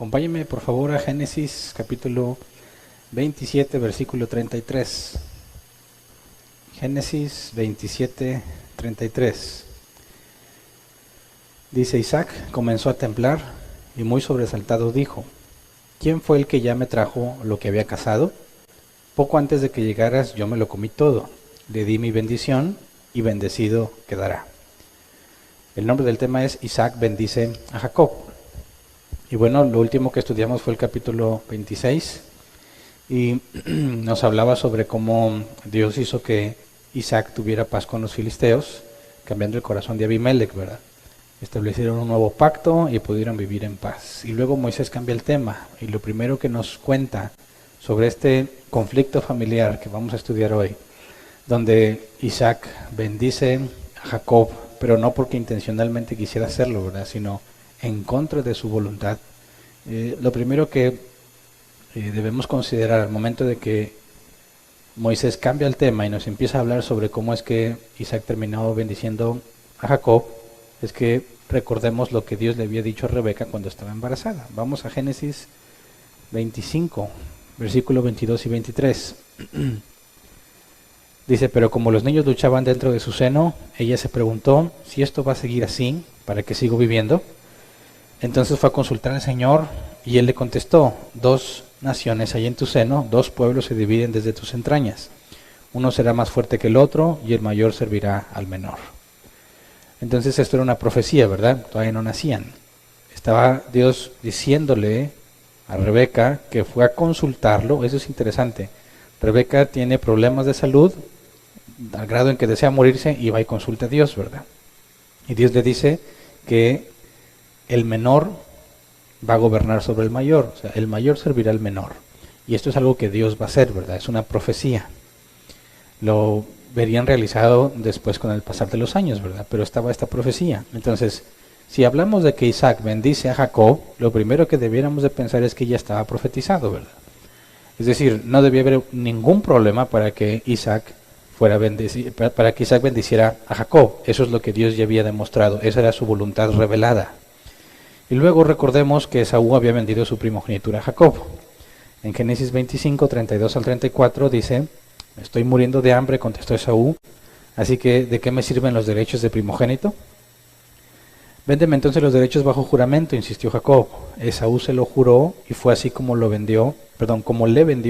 Acompáñenme por favor a Génesis capítulo 27, versículo 33. Génesis 27, 33. Dice: Isaac comenzó a temblar y muy sobresaltado dijo: ¿Quién fue el que ya me trajo lo que había cazado? Poco antes de que llegaras yo me lo comí todo, le di mi bendición y bendecido quedará. El nombre del tema es Isaac bendice a Jacob. Y bueno, lo último que estudiamos fue el capítulo 26 y nos hablaba sobre cómo Dios hizo que Isaac tuviera paz con los filisteos, cambiando el corazón de Abimelech, ¿verdad? Establecieron un nuevo pacto y pudieron vivir en paz. Y luego Moisés cambia el tema y lo primero que nos cuenta sobre este conflicto familiar que vamos a estudiar hoy, donde Isaac bendice a Jacob, pero no porque intencionalmente quisiera hacerlo, ¿verdad?, sino en contra de su voluntad. Lo primero que debemos considerar al momento de que Moisés cambia el tema y nos empieza a hablar sobre cómo es que Isaac terminó bendiciendo a Jacob, es que recordemos lo que Dios le había dicho a Rebeca cuando estaba embarazada. Vamos a Génesis 25, versículos 22 y 23. Dice: pero como los niños luchaban dentro de su seno, ella se preguntó: si esto va a seguir así, ¿para qué sigo viviendo? Entonces fue a consultar al Señor y él le contestó: 2 naciones hay en tu seno, 2 pueblos se dividen desde tus entrañas. Uno será más fuerte que el otro y el mayor servirá al menor. Entonces esto era una profecía, ¿verdad? Todavía no nacían. Estaba Dios diciéndole a Rebeca que fue a consultarlo. Eso es interesante. Rebeca tiene problemas de salud al grado en que desea morirse y va y consulta a Dios, ¿verdad? Y Dios le dice que el menor va a gobernar sobre el mayor, o sea, el mayor servirá al menor. Y esto es algo que Dios va a hacer, ¿verdad? Es una profecía. Lo verían realizado después con el pasar de los años, ¿verdad? Pero estaba esta profecía. Entonces, si hablamos de que Isaac bendice a Jacob, lo primero que debiéramos de pensar es que ya estaba profetizado, ¿verdad? Es decir, no debía haber ningún problema para que Isaac para que Isaac bendiciera a Jacob. Eso es lo que Dios ya había demostrado. Esa era su voluntad revelada. Y luego recordemos que Esaú había vendido su primogenitura a Jacob. En Génesis 25, 32 al 34 dice: estoy muriendo de hambre, contestó Esaú, así que ¿de qué me sirven los derechos de primogénito? Véndeme entonces los derechos bajo juramento, insistió Jacob. Esaú se lo juró y fue así como le vendió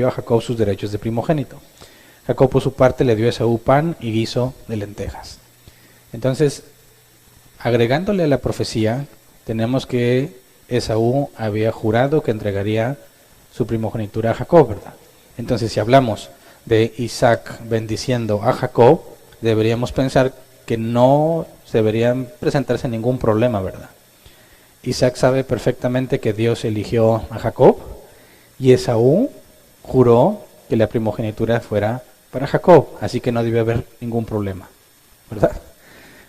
a Jacob sus derechos de primogénito. Jacob por su parte le dio a Esaú pan y guiso de lentejas. Entonces, agregándole a la profecía, tenemos que Esaú había jurado que entregaría su primogenitura a Jacob, ¿verdad? Entonces, si hablamos de Isaac bendiciendo a Jacob, deberíamos pensar que no se deberían presentarse ningún problema, ¿verdad? Isaac sabe perfectamente que Dios eligió a Jacob y Esaú juró que la primogenitura fuera para Jacob, así que no debe haber ningún problema, ¿verdad?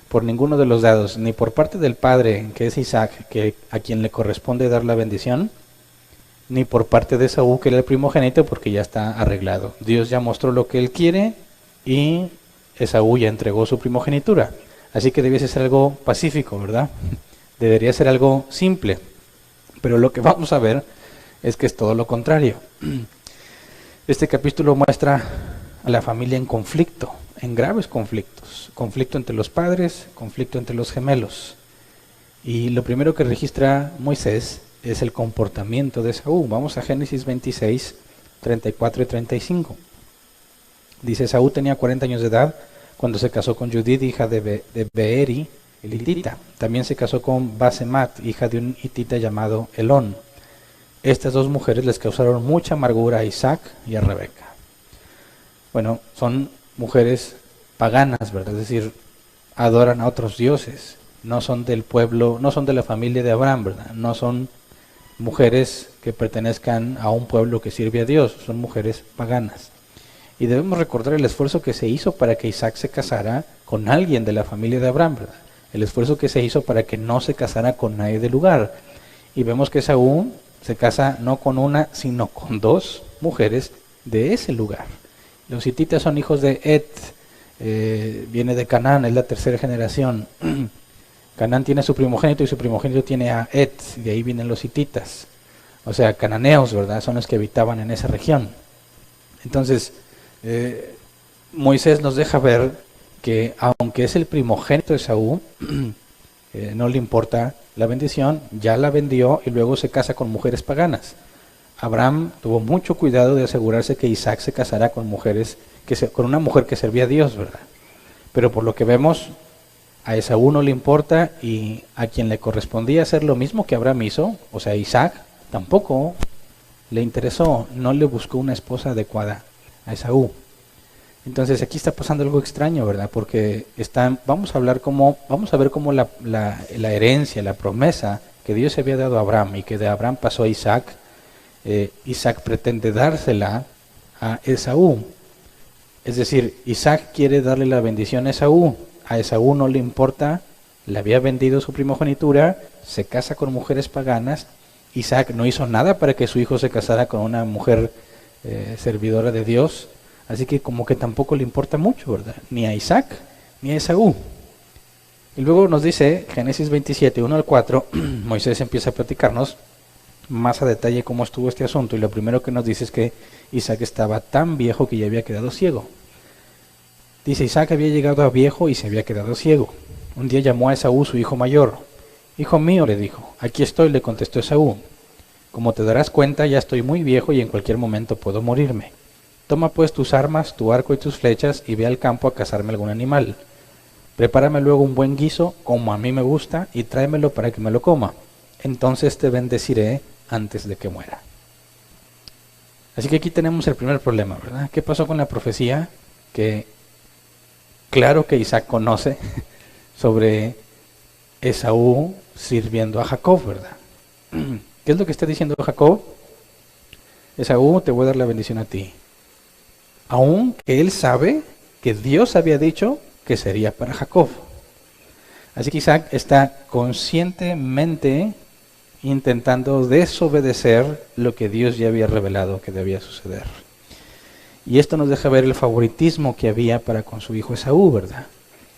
Por ninguno de los lados, ni por parte del padre, que es Isaac, a quien le corresponde dar la bendición, ni por parte de Esaú, que era el primogénito, porque ya está arreglado. Dios ya mostró lo que él quiere y Esaú ya entregó su primogenitura. Así que debiese ser algo pacífico, ¿verdad? Debería ser algo simple. Pero lo que vamos a ver es que es todo lo contrario. Este capítulo muestra a la familia en conflicto, en graves conflictos. Conflicto entre los padres, conflicto entre los gemelos. Y lo primero que registra Moisés es el comportamiento de Esaú. Vamos a Génesis 26, 34 y 35. Dice: Esaú tenía 40 años de edad cuando se casó con Judith, hija de Beeri, el hitita. También se casó con Basemat, hija de un hitita llamado Elón. Estas 2 mujeres les causaron mucha amargura a Isaac y a Rebeca. Bueno, son mujeres paganas, ¿verdad? Es decir, adoran a otros dioses. No son del pueblo, no son de la familia de Abraham, ¿verdad? No son mujeres que pertenezcan a un pueblo que sirve a Dios, son mujeres paganas. Y debemos recordar el esfuerzo que se hizo para que Isaac se casara con alguien de la familia de Abraham, ¿verdad? El esfuerzo que se hizo para que no se casara con nadie del lugar. Y vemos que Esaú se casa no con una, sino con 2 mujeres de ese lugar. Los hititas son hijos de viene de Canaán, es la 3ª generación. Canaán tiene a su primogénito y su primogénito tiene a de ahí vienen los hititas. o sea, cananeos, ¿verdad? Son los que habitaban en esa región. Entonces, Moisés nos deja ver que aunque es el primogénito de Esaú, no le importa la bendición, ya la vendió y luego se casa con mujeres paganas. Abraham tuvo mucho cuidado de asegurarse que Isaac se casara con con una mujer que servía a Dios, ¿verdad? Pero por lo que vemos, a Esaú no le importa, y a quien le correspondía hacer lo mismo que Abraham hizo, o sea, Isaac, tampoco le interesó, no le buscó una esposa adecuada a Esaú. Entonces aquí está pasando algo extraño, ¿verdad? Porque vamos a ver cómo la herencia, la promesa que Dios había dado a Abraham y que de Abraham pasó a Isaac, Isaac pretende dársela a Esaú. Es decir, Isaac quiere darle la bendición a Esaú no le importa, le había vendido su primogenitura, se casa con mujeres paganas. Isaac no hizo nada para que su hijo se casara con una mujer servidora de Dios, así que como que tampoco le importa mucho, ¿verdad? Ni a Isaac ni a Esaú. Y luego nos dice, Génesis 27, 1 al 4, Moisés empieza a platicarnos más a detalle cómo estuvo este asunto, y lo primero que nos dice es que Isaac estaba tan viejo que ya había quedado ciego. Dice, Isaac había llegado a viejo y se había quedado ciego. Un día llamó a Esaú, su hijo mayor. Hijo mío, le dijo. Aquí estoy, le contestó Esaú. Como te darás cuenta, ya estoy muy viejo y en cualquier momento puedo morirme. Toma pues tus armas, tu arco y tus flechas, y ve al campo a cazarme algún animal. Prepárame luego un buen guiso, como a mí me gusta, y tráemelo para que me lo coma. Entonces te bendeciré antes de que muera. Así que aquí tenemos el primer problema, ¿verdad? ¿Qué pasó con la profecía? Que claro que Isaac conoce sobre Esaú sirviendo a Jacob, ¿verdad? ¿Qué es lo que está diciendo Jacob? Esaú, te voy a dar la bendición a ti. Aún que él sabe que Dios había dicho que sería para Jacob. Así que Isaac está conscientemente intentando desobedecer lo que Dios ya había revelado que debía suceder. Y esto nos deja ver el favoritismo que había para con su hijo Esaú, ¿verdad?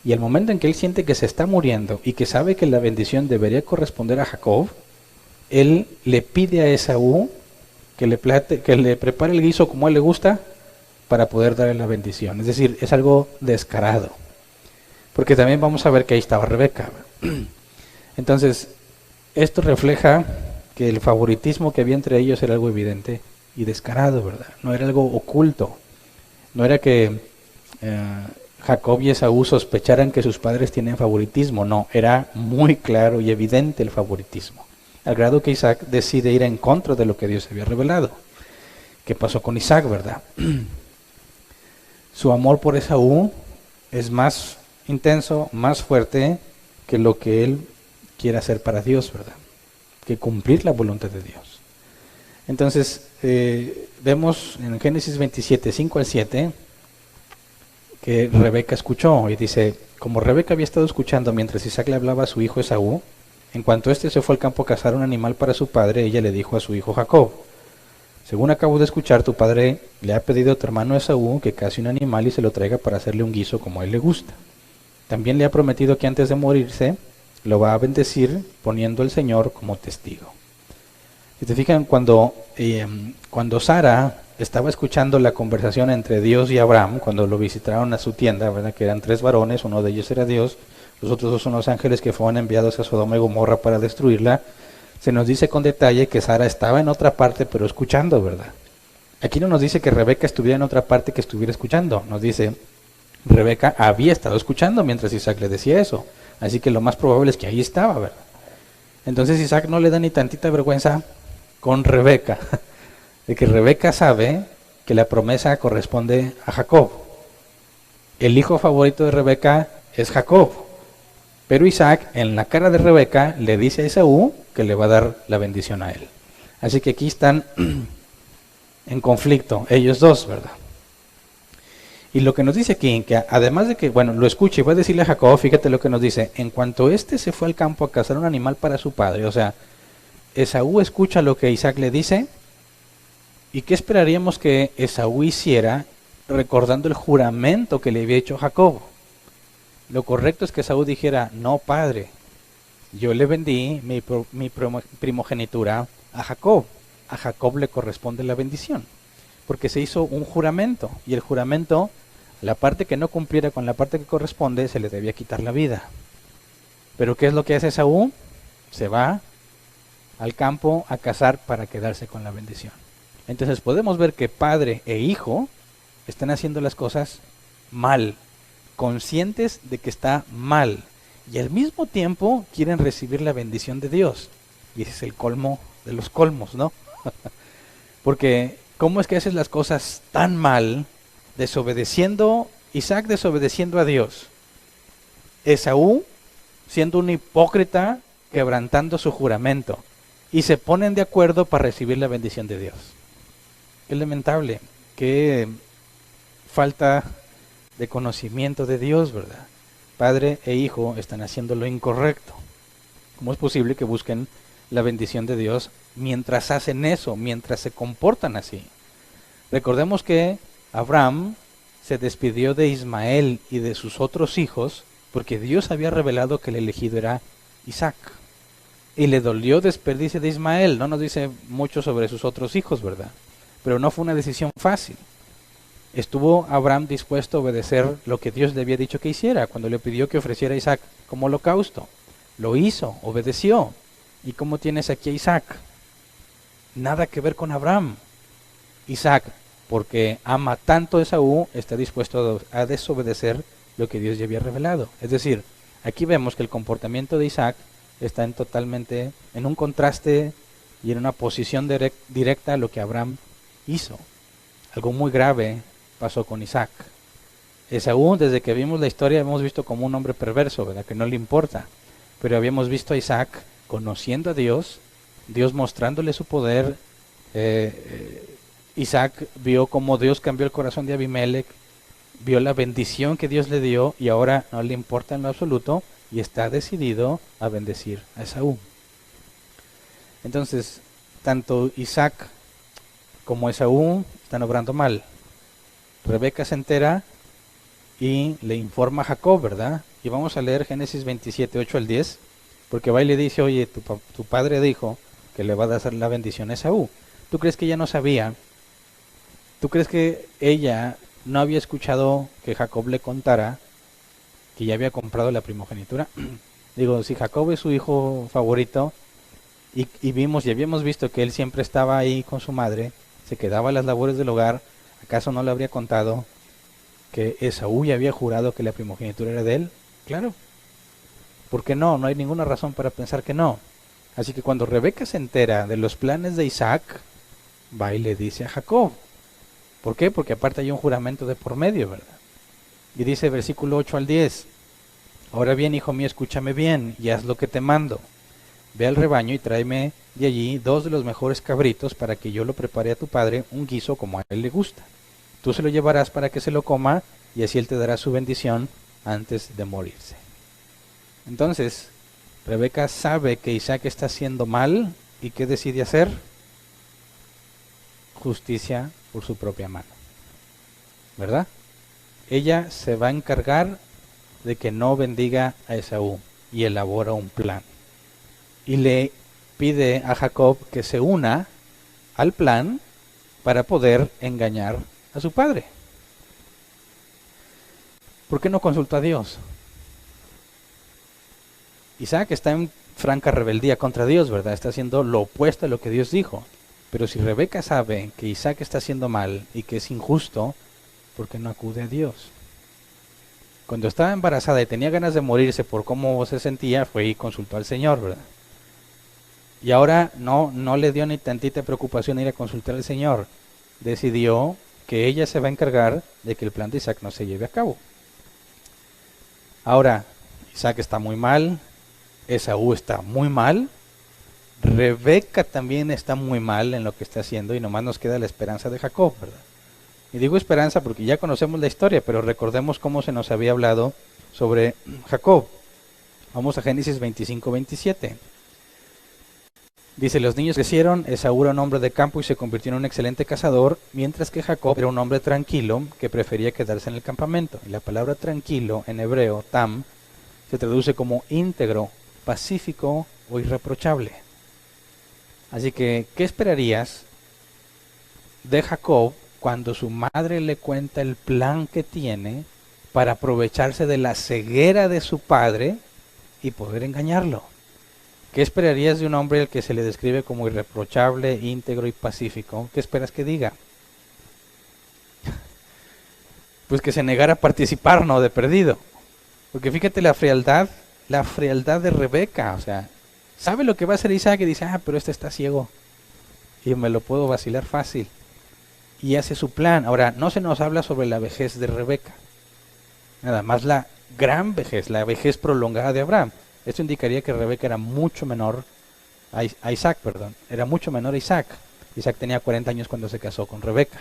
Y al momento en que él siente que se está muriendo y que sabe que la bendición debería corresponder a Jacob, él le pide a Esaú que le prepare el guiso como a él le gusta para poder darle la bendición. Es decir, es algo descarado. Porque también vamos a ver que ahí estaba Rebeca. Entonces, esto refleja que el favoritismo que había entre ellos era algo evidente y descarado, ¿verdad? No era algo oculto. No era que Jacob y Esaú sospecharan que sus padres tienen favoritismo. No, era muy claro y evidente el favoritismo. Al grado que Isaac decide ir en contra de lo que Dios había revelado. ¿Qué pasó con Isaac, verdad? Su amor por Esaú es más intenso, más fuerte que lo que él quiere hacer para Dios, ¿verdad? Que cumplir la voluntad de Dios. Entonces, vemos en Génesis 27, 5 al 7, que Rebeca escuchó y dice, como Rebeca había estado escuchando mientras Isaac le hablaba a su hijo Esaú, en cuanto éste se fue al campo a cazar un animal para su padre, ella le dijo a su hijo Jacob, según acabo de escuchar, tu padre le ha pedido a tu hermano Esaú que case un animal y se lo traiga para hacerle un guiso como a él le gusta. También le ha prometido que antes de morirse lo va a bendecir poniendo al Señor como testigo. Si te fijan, cuando Sara estaba escuchando la conversación entre Dios y Abraham, cuando lo visitaron a su tienda, ¿verdad? Que eran 3 varones, uno de ellos era Dios, los otros 2 son los ángeles que fueron enviados a Sodoma y Gomorra para destruirla, se nos dice con detalle que Sara estaba en otra parte pero escuchando, ¿verdad? Aquí no nos dice que Rebeca estuviera en otra parte que estuviera escuchando, nos dice Rebeca había estado escuchando mientras Isaac le decía eso, así que lo más probable es que ahí estaba, ¿verdad? Entonces Isaac no le da ni tantita vergüenza con Rebeca, de que Rebeca sabe que la promesa corresponde a Jacob. El hijo favorito de Rebeca es Jacob, pero Isaac en la cara de Rebeca le dice a Esaú que le va a dar la bendición a él. Así que aquí están en conflicto ellos dos, ¿verdad? Y lo que nos dice aquí, que además de que, bueno, lo escucha y va a decirle a Jacob, fíjate lo que nos dice, en cuanto éste se fue al campo a cazar un animal para su padre, o sea, Esaú escucha lo que Isaac le dice, ¿y qué esperaríamos que Esaú hiciera recordando el juramento que le había hecho Jacob? Lo correcto es que Esaú dijera, no padre, yo le vendí mi primogenitura a Jacob, a Jacob le corresponde la bendición, porque se hizo un juramento, y el juramento, la parte que no cumpliera con la parte que corresponde, se le debía quitar la vida. Pero ¿qué es lo que hace Esaú? Se va al campo a cazar para quedarse con la bendición. Entonces podemos ver que padre e hijo están haciendo las cosas mal, conscientes de que está mal, y al mismo tiempo quieren recibir la bendición de Dios. Y ese es el colmo de los colmos, ¿no? Porque ¿cómo es que haces las cosas tan mal, Isaac desobedeciendo a Dios, Esaú siendo un hipócrita, quebrantando su juramento, y se ponen de acuerdo para recibir la bendición de Dios? Qué lamentable, qué falta de conocimiento de Dios, ¿verdad? Padre e hijo están haciendo lo incorrecto. ¿Cómo es posible que busquen la bendición de Dios mientras hacen eso, mientras se comportan así? Recordemos que Abraham se despidió de Ismael y de sus otros hijos porque Dios había revelado que el elegido era Isaac. Y le dolió desperdicio de Ismael. No nos dice mucho sobre sus otros hijos, ¿verdad? Pero no fue una decisión fácil. ¿Estuvo Abraham dispuesto a obedecer lo que Dios le había dicho que hiciera cuando le pidió que ofreciera a Isaac como holocausto? Lo hizo, obedeció. ¿Y cómo tienes aquí a Isaac? Nada que ver con Abraham. Isaac, porque ama tanto a Esaú, está dispuesto a desobedecer lo que Dios ya había revelado. Es decir, aquí vemos que el comportamiento de Isaac está totalmente en un contraste y en una posición directa a lo que Abraham hizo. Algo muy grave pasó con Isaac. Esaú, desde que vimos la historia, hemos visto como un hombre perverso, ¿verdad? Que no le importa. Pero habíamos visto a Isaac conociendo a Dios, Dios mostrándole su poder. Isaac vio cómo Dios cambió el corazón de Abimelech, vio la bendición que Dios le dio y ahora no le importa en lo absoluto y está decidido a bendecir a Esaú. Entonces, tanto Isaac como Esaú están obrando mal. Rebeca se entera y le informa a Jacob, ¿verdad? Y vamos a leer Génesis 27, 8 al 10, porque va y le dice, oye, tu padre dijo que le va a dar la bendición a Esaú. ¿Tú crees que ella no sabía? ¿Tú crees que ella no había escuchado que Jacob le contara que ya había comprado la primogenitura? Digo, si Jacob es su hijo favorito y habíamos visto que él siempre estaba ahí con su madre, se quedaba a las labores del hogar, ¿acaso no le habría contado que Esaú ya había jurado que la primogenitura era de él? Claro. ¿Por qué no? No hay ninguna razón para pensar que no. Así que cuando Rebeca se entera de los planes de Isaac, va y le dice a Jacob. ¿Por qué? Porque aparte hay un juramento de por medio, ¿verdad? Y dice versículo 8 al 10. Ahora bien, hijo mío, escúchame bien y haz lo que te mando. Ve al rebaño y tráeme de allí 2 de los mejores cabritos para que yo lo prepare a tu padre un guiso como a él le gusta. Tú se lo llevarás para que se lo coma y así él te dará su bendición antes de morirse. Entonces, Rebeca sabe que Isaac está haciendo mal y ¿qué decide hacer? Justicia por su propia mano, ¿verdad? Ella se va a encargar de que no bendiga a Esaú y elabora un plan. Y le pide a Jacob que se una al plan para poder engañar a su padre. ¿Por qué no consultó a Dios? Isaac está en franca rebeldía contra Dios, ¿verdad? Está haciendo lo opuesto a lo que Dios dijo. Pero si Rebeca sabe que Isaac está haciendo mal y que es injusto, ¿por qué no acude a Dios? Cuando estaba embarazada y tenía ganas de morirse por cómo se sentía, fue y consultó al Señor, ¿verdad? Y ahora no le dio ni tantita preocupación ir a consultar al Señor. Decidió que ella se va a encargar de que el plan de Isaac no se lleve a cabo. Ahora, Isaac está muy mal, Esaú está muy mal, Rebeca también está muy mal en lo que está haciendo y nomás nos queda la esperanza de Jacob, ¿verdad? Y digo esperanza porque ya conocemos la historia, pero recordemos cómo se nos había hablado sobre Jacob. Vamos a Génesis 25, 27. Dice, los niños crecieron, Esaú era un hombre de campo y se convirtió en un excelente cazador, mientras que Jacob era un hombre tranquilo que prefería quedarse en el campamento. Y la palabra tranquilo en hebreo, tam, se traduce como íntegro, pacífico o irreprochable. Así que, ¿qué esperarías de Jacob cuando su madre le cuenta el plan que tiene para aprovecharse de la ceguera de su padre y poder engañarlo? ¿Qué esperarías de un hombre al que se le describe como irreprochable, íntegro y pacífico? ¿Qué esperas que diga? Pues que se negara a participar, no de perdido. Porque fíjate la frialdad de Rebeca, o sea, sabe lo que va a hacer Isaac y dice, pero este está ciego y me lo puedo vacilar fácil. Y hace su plan. Ahora, no se nos habla sobre la vejez de Rebeca, nada más la gran vejez, la vejez prolongada de Abraham. Esto indicaría que Rebeca era mucho menor a Isaac, perdón, era mucho menor a Isaac. Isaac tenía 40 años cuando se casó con Rebeca,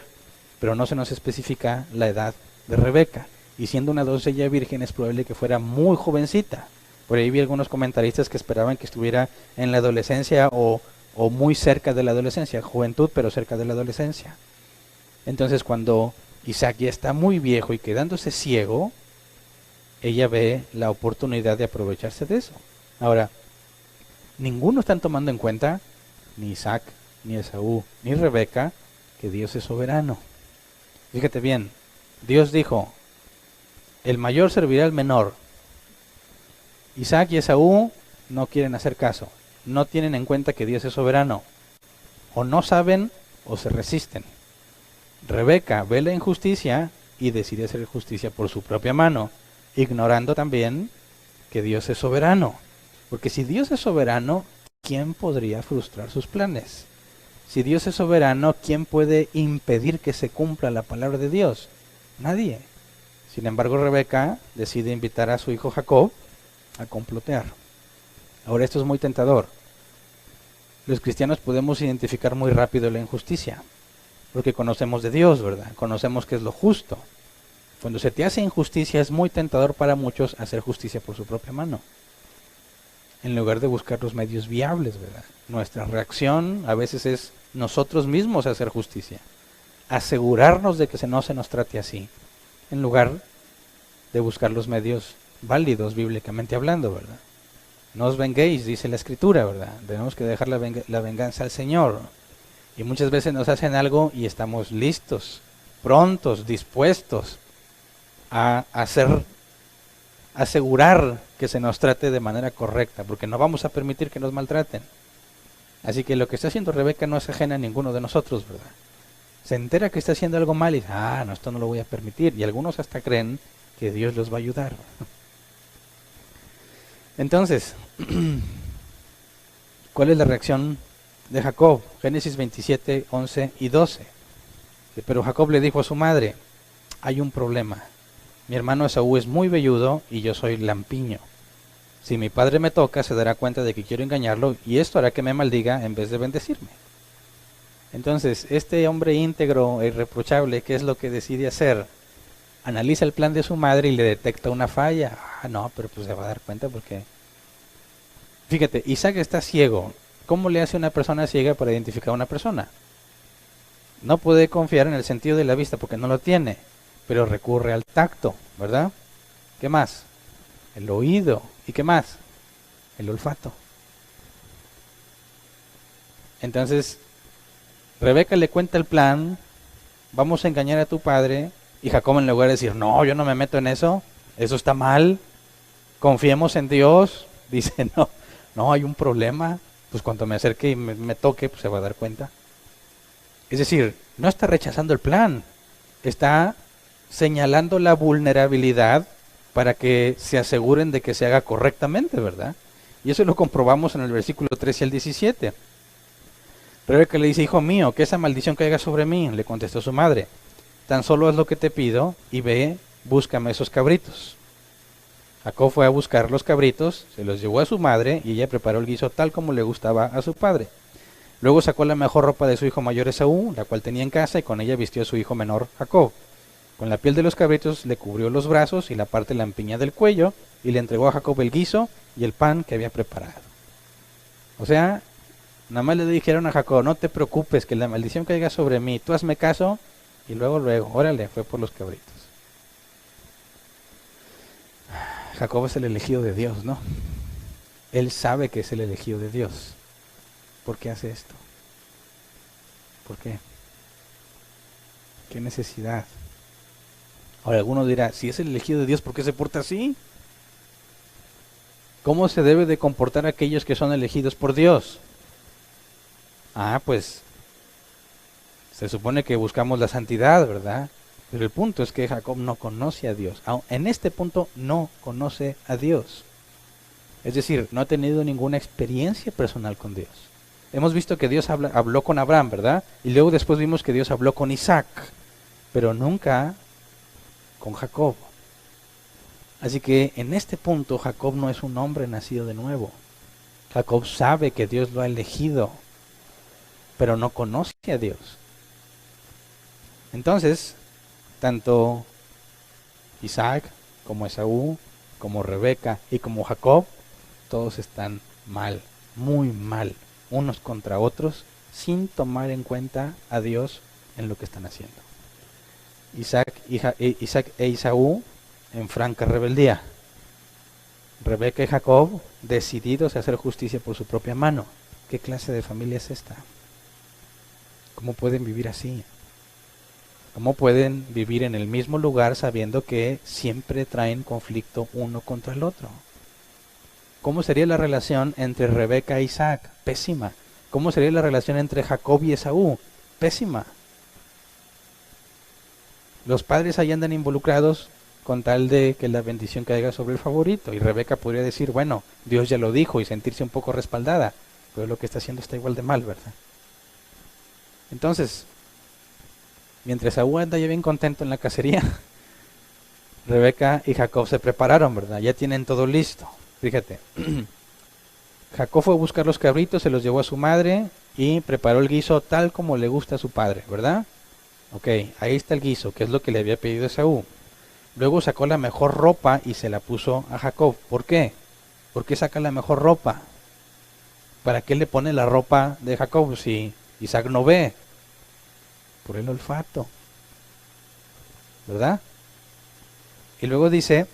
pero no se nos especifica la edad de Rebeca. Y siendo una doncella virgen es probable que fuera muy jovencita. Por ahí vi algunos comentaristas que esperaban que estuviera en la adolescencia o muy cerca de la adolescencia, juventud pero cerca de la adolescencia. Entonces cuando Isaac ya está muy viejo y quedándose ciego, ella ve la oportunidad de aprovecharse de eso. Ahora, ninguno están tomando en cuenta, ni Isaac, ni Esaú, ni Rebeca, que Dios es soberano. Fíjate bien, Dios dijo, el mayor servirá al menor. Isaac y Esaú no quieren hacer caso, no tienen en cuenta que Dios es soberano. O no saben o se resisten. Rebeca ve la injusticia y decide hacer justicia por su propia mano, ignorando también que Dios es soberano. Porque si Dios es soberano, ¿quién podría frustrar sus planes? Si Dios es soberano, ¿quién puede impedir que se cumpla la palabra de Dios? Nadie. Sin embargo, Rebeca decide invitar a su hijo Jacob a complotear. Ahora, esto es muy tentador. Los cristianos podemos identificar muy rápido la injusticia, porque conocemos de Dios, ¿verdad? Conocemos qué es lo justo. Cuando se te hace injusticia es muy tentador para muchos hacer justicia por su propia mano, en lugar de buscar los medios viables, ¿verdad? Nuestra reacción a veces es nosotros mismos hacer justicia, asegurarnos de que no se nos trate así, en lugar de buscar los medios válidos bíblicamente hablando, ¿verdad? No os venguéis, dice la Escritura, ¿verdad? Tenemos que dejar la venganza al Señor. Y muchas veces nos hacen algo y estamos listos, prontos, dispuestos a asegurar que se nos trate de manera correcta, porque no vamos a permitir que nos maltraten. Así que lo que está haciendo Rebeca no es ajena a ninguno de nosotros, ¿verdad? Se entera que está haciendo algo mal y dice, no, esto no lo voy a permitir. Y algunos hasta creen que Dios los va a ayudar. Entonces, ¿cuál es la reacción de Jacob? Génesis 27, 11 y 12. Pero Jacob le dijo a su madre, hay un problema. Mi hermano Esaú es muy velludo y yo soy lampiño. Si mi padre me toca, se dará cuenta de que quiero engañarlo y esto hará que me maldiga en vez de bendecirme. Entonces, este hombre íntegro e irreprochable, ¿qué es lo que decide hacer? Analiza el plan de su madre y le detecta una falla. No, pero pues se va a dar cuenta porque... Fíjate, Isaac está ciego. ¿Cómo le hace una persona ciega para identificar a una persona? No puede confiar en el sentido de la vista porque no lo tiene, pero recurre al tacto, ¿verdad? ¿Qué más? El oído. ¿Y qué más? El olfato. Entonces, Rebeca le cuenta el plan, vamos a engañar a tu padre, y Jacob en lugar de decir, no, yo no me meto en eso está mal, confiemos en Dios, dice, no, hay un problema, pues cuando me acerque y me toque, pues se va a dar cuenta. Es decir, no está rechazando el plan, está señalando la vulnerabilidad para que se aseguren de que se haga correctamente, ¿verdad? Y eso lo comprobamos en el versículo 13 al 17. Rebeca le dice, hijo mío, que esa maldición caiga sobre mí, le contestó su madre. Tan solo haz lo que te pido y ve, búscame esos cabritos. Jacob fue a buscar los cabritos, se los llevó a su madre y ella preparó el guiso tal como le gustaba a su padre. Luego sacó la mejor ropa de su hijo mayor Esaú, la cual tenía en casa, y con ella vistió a su hijo menor Jacob. Con la piel de los cabritos le cubrió los brazos y la parte lampiña del cuello y le entregó a Jacob el guiso y el pan que había preparado. O sea, nada más le dijeron a Jacob, no te preocupes, que la maldición caiga sobre mí, tú hazme caso. Y luego, órale, fue por los cabritos. Jacob es el elegido de Dios, ¿no? Él sabe que es el elegido de Dios. ¿por qué hace esto? ¿Por qué? ¿Qué necesidad? Ahora alguno dirá, si es el elegido de Dios, ¿por qué se porta así? ¿Cómo se debe de comportar aquellos que son elegidos por Dios? Pues se supone que buscamos la santidad, ¿verdad? Pero el punto es que Jacob no conoce a Dios. En este punto no conoce a Dios. Es decir, no ha tenido ninguna experiencia personal con Dios. Hemos visto que Dios habló con Abraham, ¿verdad? Y luego después vimos que Dios habló con Isaac, pero nunca con Jacob. Así que en este punto Jacob no es un hombre nacido de nuevo. Jacob sabe que Dios lo ha elegido, pero no conoce a Dios. Entonces, tanto Isaac como Esaú, como Rebeca y como Jacob, todos están mal, muy mal, unos contra otros, sin tomar en cuenta a Dios en lo que están haciendo. Isaac e Esaú en franca rebeldía. Rebeca y Jacob decididos a hacer justicia por su propia mano. ¿Qué clase de familia es esta? ¿Cómo pueden vivir así? ¿Cómo pueden vivir en el mismo lugar sabiendo que siempre traen conflicto uno contra el otro? ¿Cómo sería la relación entre Rebeca e Isaac? Pésima. ¿Cómo sería la relación entre Jacob y Esaú? Pésima. Los padres ahí andan involucrados con tal de que la bendición caiga sobre el favorito. Y Rebeca podría decir, bueno, Dios ya lo dijo y sentirse un poco respaldada. Pero lo que está haciendo está igual de mal, ¿verdad? Entonces, mientras Esaú anda ya bien contento en la cacería, Rebeca y Jacob se prepararon, ¿verdad? Ya tienen todo listo. Fíjate, Jacob fue a buscar los cabritos, se los llevó a su madre y preparó el guiso tal como le gusta a su padre, ¿verdad? Ok, ahí está el guiso, que es lo que le había pedido Esaú. Luego sacó la mejor ropa y se la puso a Jacob. ¿Por qué? ¿Por qué saca la mejor ropa? ¿Para qué le pone la ropa de Jacob si Isaac no ve? Por el olfato, ¿verdad? Y luego dice,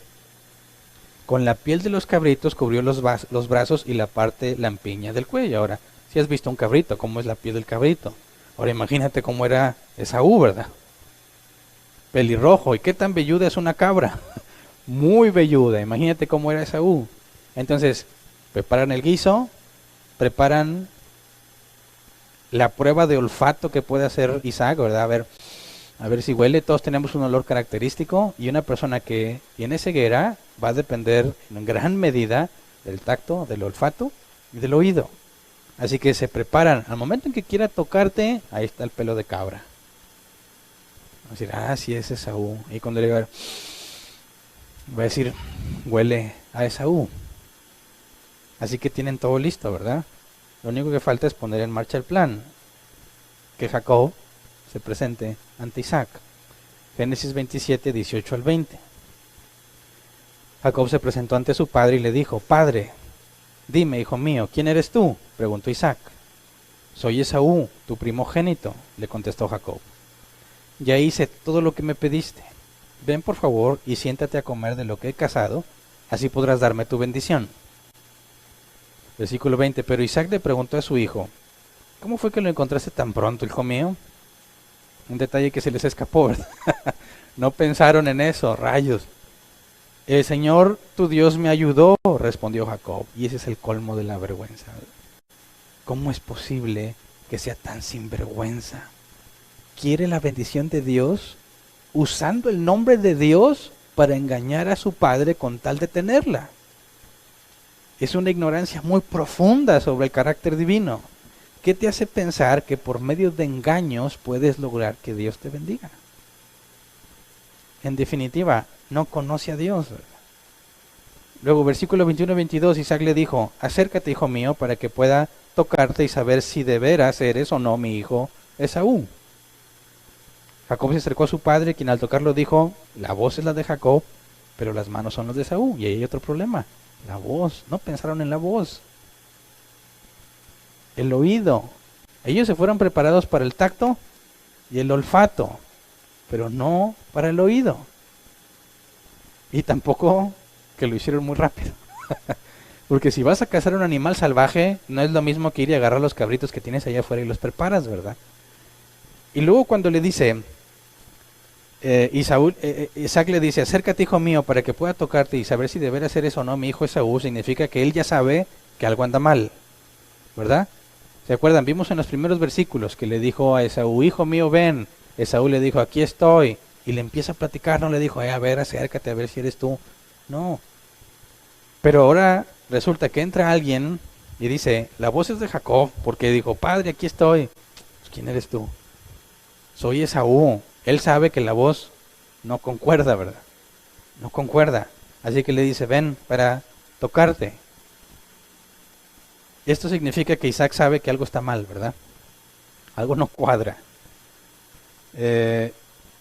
con la piel de los cabritos cubrió los brazos y la parte lampiña del cuello. Ahora, si has visto un cabrito, ¿cómo es la piel del cabrito? Ahora imagínate cómo era Esaú, ¿verdad? Pelirrojo. ¿Y qué tan velluda es una cabra? Muy velluda. Imagínate cómo era Esaú. Entonces, preparan el guiso, preparan la prueba de olfato que puede hacer Isaac, ¿verdad? A ver si huele. Todos tenemos un olor característico y una persona que tiene ceguera va a depender en gran medida del tacto, del olfato y del oído. Así que se preparan. Al momento en que quiera tocarte, ahí está el pelo de cabra. Va a decir, sí es Esaú. Y cuando le va a decir, huele a Esaú. Así que tienen todo listo, ¿verdad? Lo único que falta es poner en marcha el plan. Que Jacob se presente ante Isaac. Génesis 27, 18 al 20. Jacob se presentó ante su padre y le dijo, Padre, dime, hijo mío, ¿quién eres tú? Preguntó Isaac. Soy Esaú, tu primogénito, le contestó Jacob. Ya hice todo lo que me pediste. Ven por favor y siéntate a comer de lo que he cazado, así podrás darme tu bendición. Versículo 20. Pero Isaac le preguntó a su hijo, ¿cómo fue que lo encontraste tan pronto, hijo mío? Un detalle que se les escapó, ¿verdad? No pensaron en eso, rayos. El Señor tu Dios me ayudó, respondió Jacob. Y ese es el colmo de la vergüenza. ¿Cómo es posible que sea tan sinvergüenza? Quiere la bendición de Dios usando el nombre de Dios para engañar a su padre con tal de tenerla. Es una ignorancia muy profunda sobre el carácter divino. ¿Qué te hace pensar que por medio de engaños puedes lograr que Dios te bendiga? En definitiva, no conoce a Dios. Luego, versículo 21-22, Isaac le dijo, acércate, hijo mío, para que pueda tocarte y saber si de veras eres o no mi hijo Esaú. Jacob se acercó a su padre, quien al tocarlo dijo, la voz es la de Jacob, pero las manos son las de Esaú. Y ahí hay otro problema, la voz. No pensaron en la voz. El oído. Ellos se fueron preparados para el tacto y el olfato, pero no para el oído. Y tampoco que lo hicieron muy rápido. Porque si vas a cazar un animal salvaje, no es lo mismo que ir y agarrar los cabritos que tienes allá afuera y los preparas, ¿verdad? Y luego cuando le dice, Isaac le dice, acércate hijo mío para que pueda tocarte y saber si deberá hacer eso o no mi hijo Esaú, significa que él ya sabe que algo anda mal, ¿verdad? ¿Se acuerdan? Vimos en los primeros versículos que le dijo a Esaú, hijo mío ven. Esaú le dijo, aquí estoy. Y le empieza a platicar, no le dijo, a ver, acércate a ver si eres tú. No. Pero ahora resulta que entra alguien y dice, la voz es de Jacob, porque dijo, padre, aquí estoy. Pues, ¿quién eres tú? Soy Esaú. Él sabe que la voz no concuerda, ¿verdad? No concuerda. Así que le dice, ven para tocarte. Esto significa que Isaac sabe que algo está mal, ¿verdad? Algo no cuadra.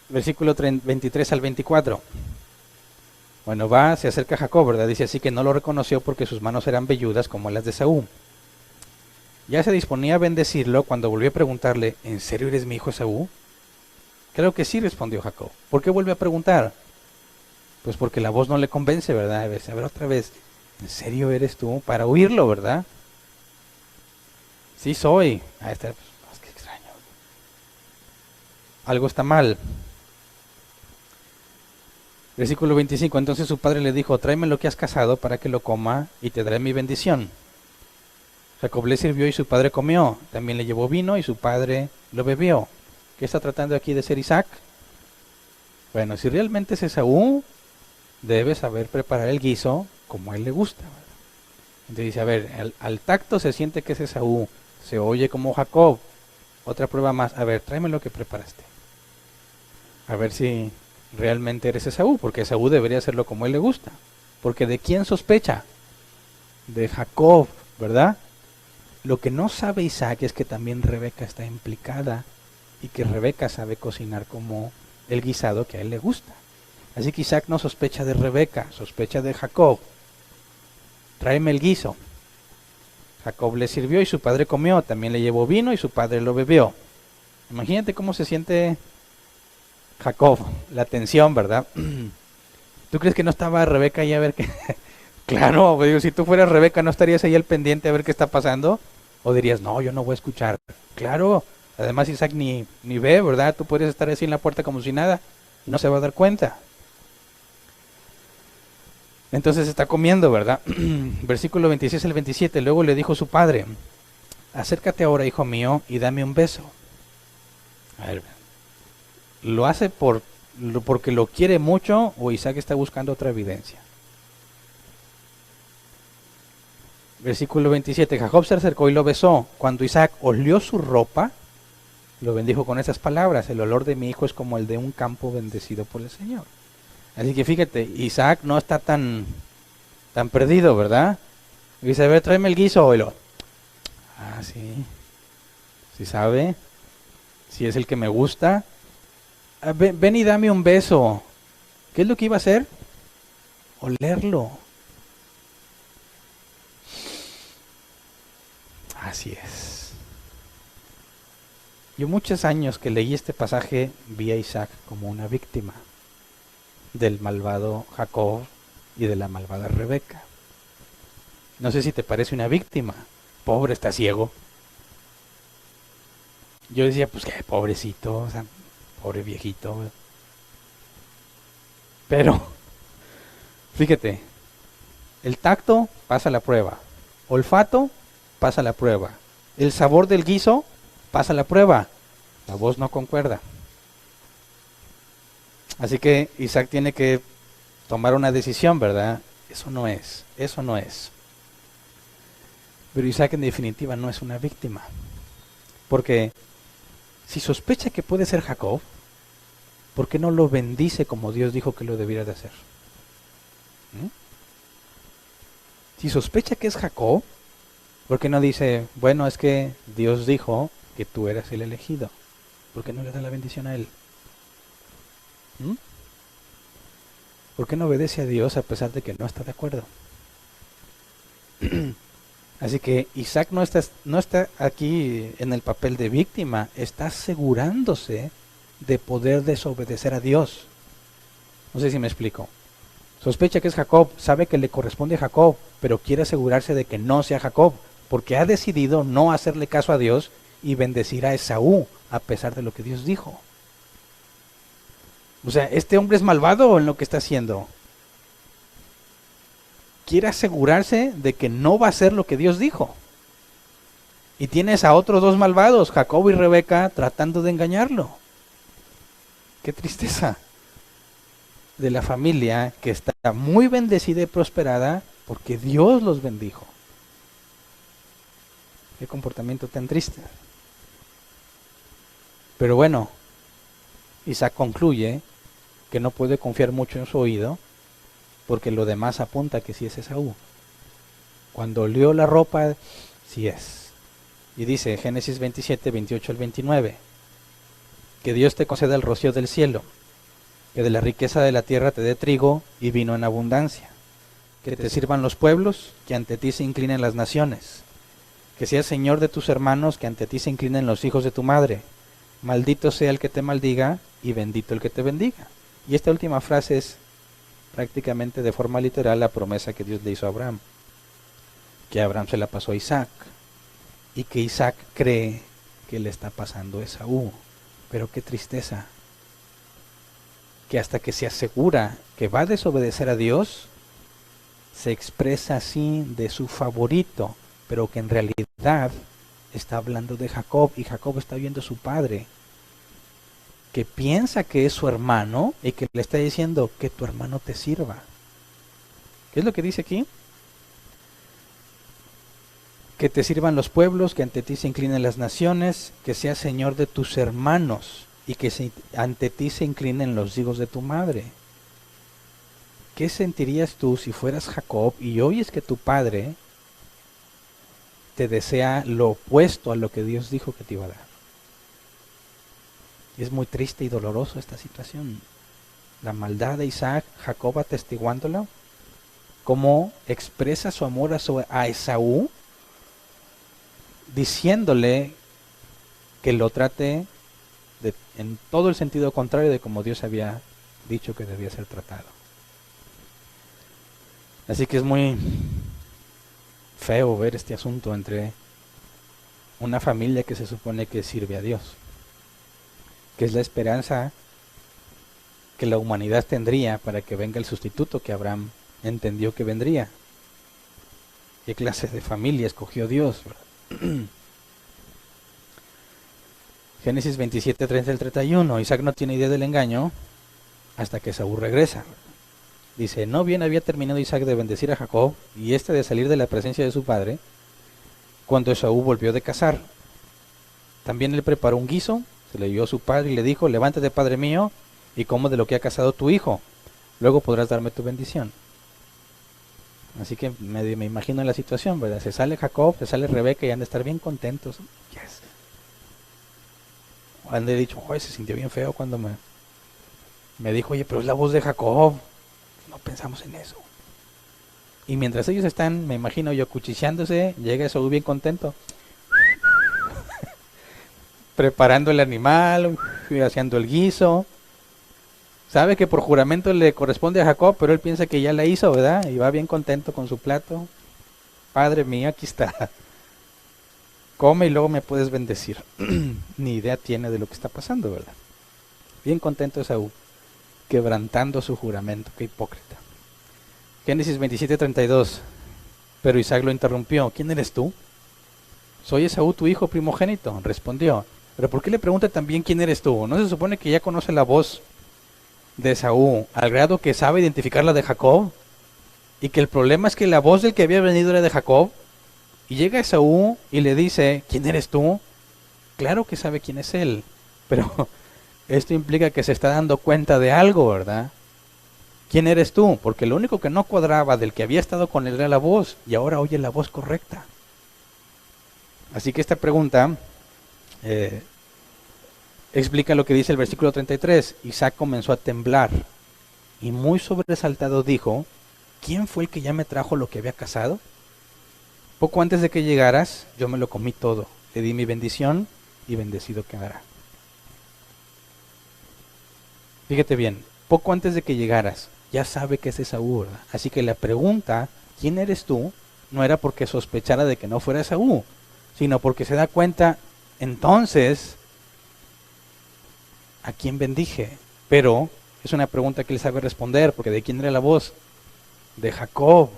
Versículo 23 al 24. Bueno, se acerca a Jacob, ¿verdad? Dice así que no lo reconoció porque sus manos eran velludas como las de Esaú. Ya se disponía a bendecirlo cuando volvió a preguntarle, ¿en serio eres mi hijo Esaú? Creo que sí, respondió Jacob. ¿Por qué vuelve a preguntar? Pues porque la voz no le convence, ¿verdad? A ver otra vez, ¿en serio eres tú? Para oírlo, ¿verdad? Sí soy. Pues, qué extraño. Algo está mal. Versículo 25. Entonces su padre le dijo, tráeme lo que has cazado para que lo coma y te daré mi bendición. Jacob le sirvió y su padre comió. También le llevó vino y su padre lo bebió. ¿Qué está tratando aquí de ser Isaac? Bueno, si realmente es Esaú, debe saber preparar el guiso como a él le gusta. Entonces dice, a ver, al tacto se siente que es Esaú, se oye como Jacob. Otra prueba más, a ver, tráeme lo que preparaste. A ver si realmente eres Esaú, porque Esaú debería hacerlo como a él le gusta. Porque ¿de quién sospecha? De Jacob, ¿verdad? Lo que no sabe Isaac es que también Rebeca está implicada y que Rebeca sabe cocinar como el guisado que a él le gusta. Así que Isaac no sospecha de Rebeca, sospecha de Jacob. Tráeme el guiso. Jacob le sirvió y su padre comió. También le llevó vino y su padre lo bebió. Imagínate cómo se siente Jacob, la tensión, ¿verdad? ¿Tú crees que no estaba Rebeca ahí a ver qué? Claro, digo, si tú fueras Rebeca, ¿no estarías ahí al pendiente a ver qué está pasando? ¿O dirías, no, yo no voy a escuchar? Claro, además Isaac ni ve, ¿verdad? Tú podrías estar así en la puerta como si nada, no se va a dar cuenta. Entonces está comiendo, ¿verdad? Versículo 26 al 27, luego le dijo su padre, acércate ahora, hijo mío, y dame un beso. A ver, ¿lo hace porque lo quiere mucho o Isaac está buscando otra evidencia? Versículo 27, Jacob se acercó y lo besó. Cuando Isaac olió su ropa, lo bendijo con esas palabras, el olor de mi hijo es como el de un campo bendecido por el Señor. Así que fíjate, Isaac no está tan perdido, ¿verdad? Y dice, a ver, tráeme el guiso, oílo. Ah, sí. Sí sabe. Si es el que me gusta. Ven y dame un beso. ¿Qué es lo que iba a hacer? Olerlo. Así es. Yo muchos años que leí este pasaje vi a Isaac como una víctima del malvado Jacob y de la malvada Rebeca. No sé si te parece una víctima. Pobre, está ciego. Yo decía, pues qué pobrecito, o sea, pobre viejito. Pero, fíjate, el tacto pasa la prueba, olfato pasa la prueba, el sabor del guiso pasa la prueba, la voz no concuerda. Así que Isaac tiene que tomar una decisión, ¿verdad? Eso no es. Pero Isaac en definitiva no es una víctima. Porque si sospecha que puede ser Jacob, ¿por qué no lo bendice como Dios dijo que lo debiera de hacer? Si sospecha que es Jacob, ¿por qué no dice, bueno, es que Dios dijo que tú eras el elegido? ¿Por qué no le da la bendición a él? ¿Por qué no obedece a Dios a pesar de que no está de acuerdo? Así que Isaac no está aquí en el papel de víctima, está asegurándose de poder desobedecer a Dios. No sé si me explico. Sospecha que es Jacob, sabe que le corresponde a Jacob, pero quiere asegurarse de que no sea Jacob, porque ha decidido no hacerle caso a Dios y bendecir a Esaú, a pesar de lo que Dios dijo. O sea, ¿este hombre es malvado en lo que está haciendo? Quiere asegurarse de que no va a hacer lo que Dios dijo. Y tienes a otros dos malvados, Jacob y Rebeca, tratando de engañarlo. Qué tristeza de la familia que está muy bendecida y prosperada porque Dios los bendijo. Qué comportamiento tan triste. Pero bueno, Isaac concluye que no puede confiar mucho en su oído porque lo demás apunta que sí es Esaú. Cuando olió la ropa, sí es. Y dice Génesis 27, 28 al 29, que Dios te conceda el rocío del cielo, que de la riqueza de la tierra te dé trigo y vino en abundancia, que te sirvan los pueblos, que ante ti se inclinen las naciones, que seas señor de tus hermanos, que ante ti se inclinen los hijos de tu madre. Maldito sea el que te maldiga y bendito el que te bendiga. Y esta última frase es prácticamente de forma literal la promesa que Dios le hizo a Abraham, que Abraham se la pasó a Isaac, y que Isaac cree que le está pasando a Esaú. Pero qué tristeza, que hasta que se asegura que va a desobedecer a Dios, se expresa así de su favorito, pero que en realidad está hablando de Jacob, y Jacob está viendo a su padre, que piensa que es su hermano, y que le está diciendo que tu hermano te sirva. ¿Qué es lo que dice aquí? Que te sirvan los pueblos, que ante ti se inclinen las naciones, que seas señor de tus hermanos, y que ante ti se inclinen los hijos de tu madre. ¿Qué sentirías tú si fueras Jacob y oyes que tu padre te desea lo opuesto a lo que Dios dijo que te iba a dar? Es muy triste y doloroso esta situación. La maldad de Isaac, Jacob atestiguándolo, cómo expresa su amor a Esaú, diciéndole que lo trate en todo el sentido contrario de como Dios había dicho que debía ser tratado. Así que es muy feo ver este asunto entre una familia que se supone que sirve a Dios, que es la esperanza que la humanidad tendría para que venga el sustituto que Abraham entendió que vendría. ¿Qué clase de familia escogió Dios? Génesis 27, 30 al 31. Isaac no tiene idea del engaño hasta que Esaú regresa. Dice, no bien había terminado Isaac de bendecir a Jacob y este de salir de la presencia de su padre, cuando Esaú volvió de cazar. También él preparó un guiso, se le dio a su padre y le dijo, levántate, padre mío, y come de lo que ha cazado tu hijo, luego podrás darme tu bendición. Así que me imagino la situación, ¿verdad? Se sale Jacob, se sale Rebeca y han de estar bien contentos. Yes. Han de dicho, se sintió bien feo cuando me dijo, oye, pero es la voz de Jacob. No pensamos en eso. Y mientras ellos están, me imagino yo, cuchicheándose, llega Esaú bien contento, preparando el animal, haciendo el guiso. Sabe que por juramento le corresponde a Jacob, pero él piensa que ya la hizo, ¿verdad? Y va bien contento con su plato. Padre mío, aquí está. Come y luego me puedes bendecir. Ni idea tiene de lo que está pasando, ¿verdad? Bien contento Esaú, quebrantando su juramento. Qué hipócrita. Génesis 27:32. Pero Isaac lo interrumpió. ¿Quién eres tú? Soy Esaú, tu hijo primogénito. Respondió. Pero ¿por qué le pregunta también quién eres tú? ¿No se supone que ya conoce la voz de Esaú al grado que sabe identificar la de Jacob? Y que el problema es que la voz del que había venido era de Jacob. Y llega Esaú y le dice, ¿quién eres tú? Claro que sabe quién es él, pero esto implica que se está dando cuenta de algo, ¿verdad? ¿Quién eres tú? Porque lo único que no cuadraba del que había estado con él era la voz, y ahora oye la voz correcta. Así que esta pregunta explica lo que dice el versículo 33. Isaac comenzó a temblar y muy sobresaltado dijo, ¿quién fue el que ya me trajo lo que había cazado? Poco antes de que llegaras, yo me lo comí todo. Le di mi bendición y bendecido quedará. Fíjate bien, poco antes de que llegaras, ya sabe que es Esaú, ¿verdad? Así que la pregunta, ¿quién eres tú?, no era porque sospechara de que no fuera Esaú, sino porque se da cuenta, entonces, ¿a quién bendije? Pero es una pregunta que él sabe responder, porque ¿de quién era la voz? De Jacob.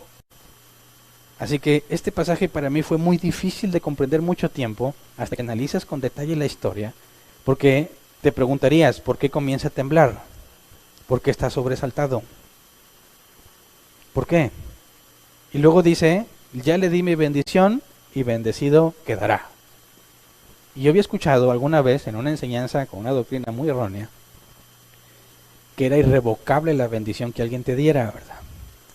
Así que este pasaje para mí fue muy difícil de comprender mucho tiempo, hasta que analizas con detalle la historia, porque te preguntarías, ¿por qué comienza a temblar? ¿Por qué está sobresaltado? ¿Por qué? Y luego dice, ya le di mi bendición y bendecido quedará. Y yo había escuchado alguna vez en una enseñanza con una doctrina muy errónea, que era irrevocable la bendición que alguien te diera, ¿verdad?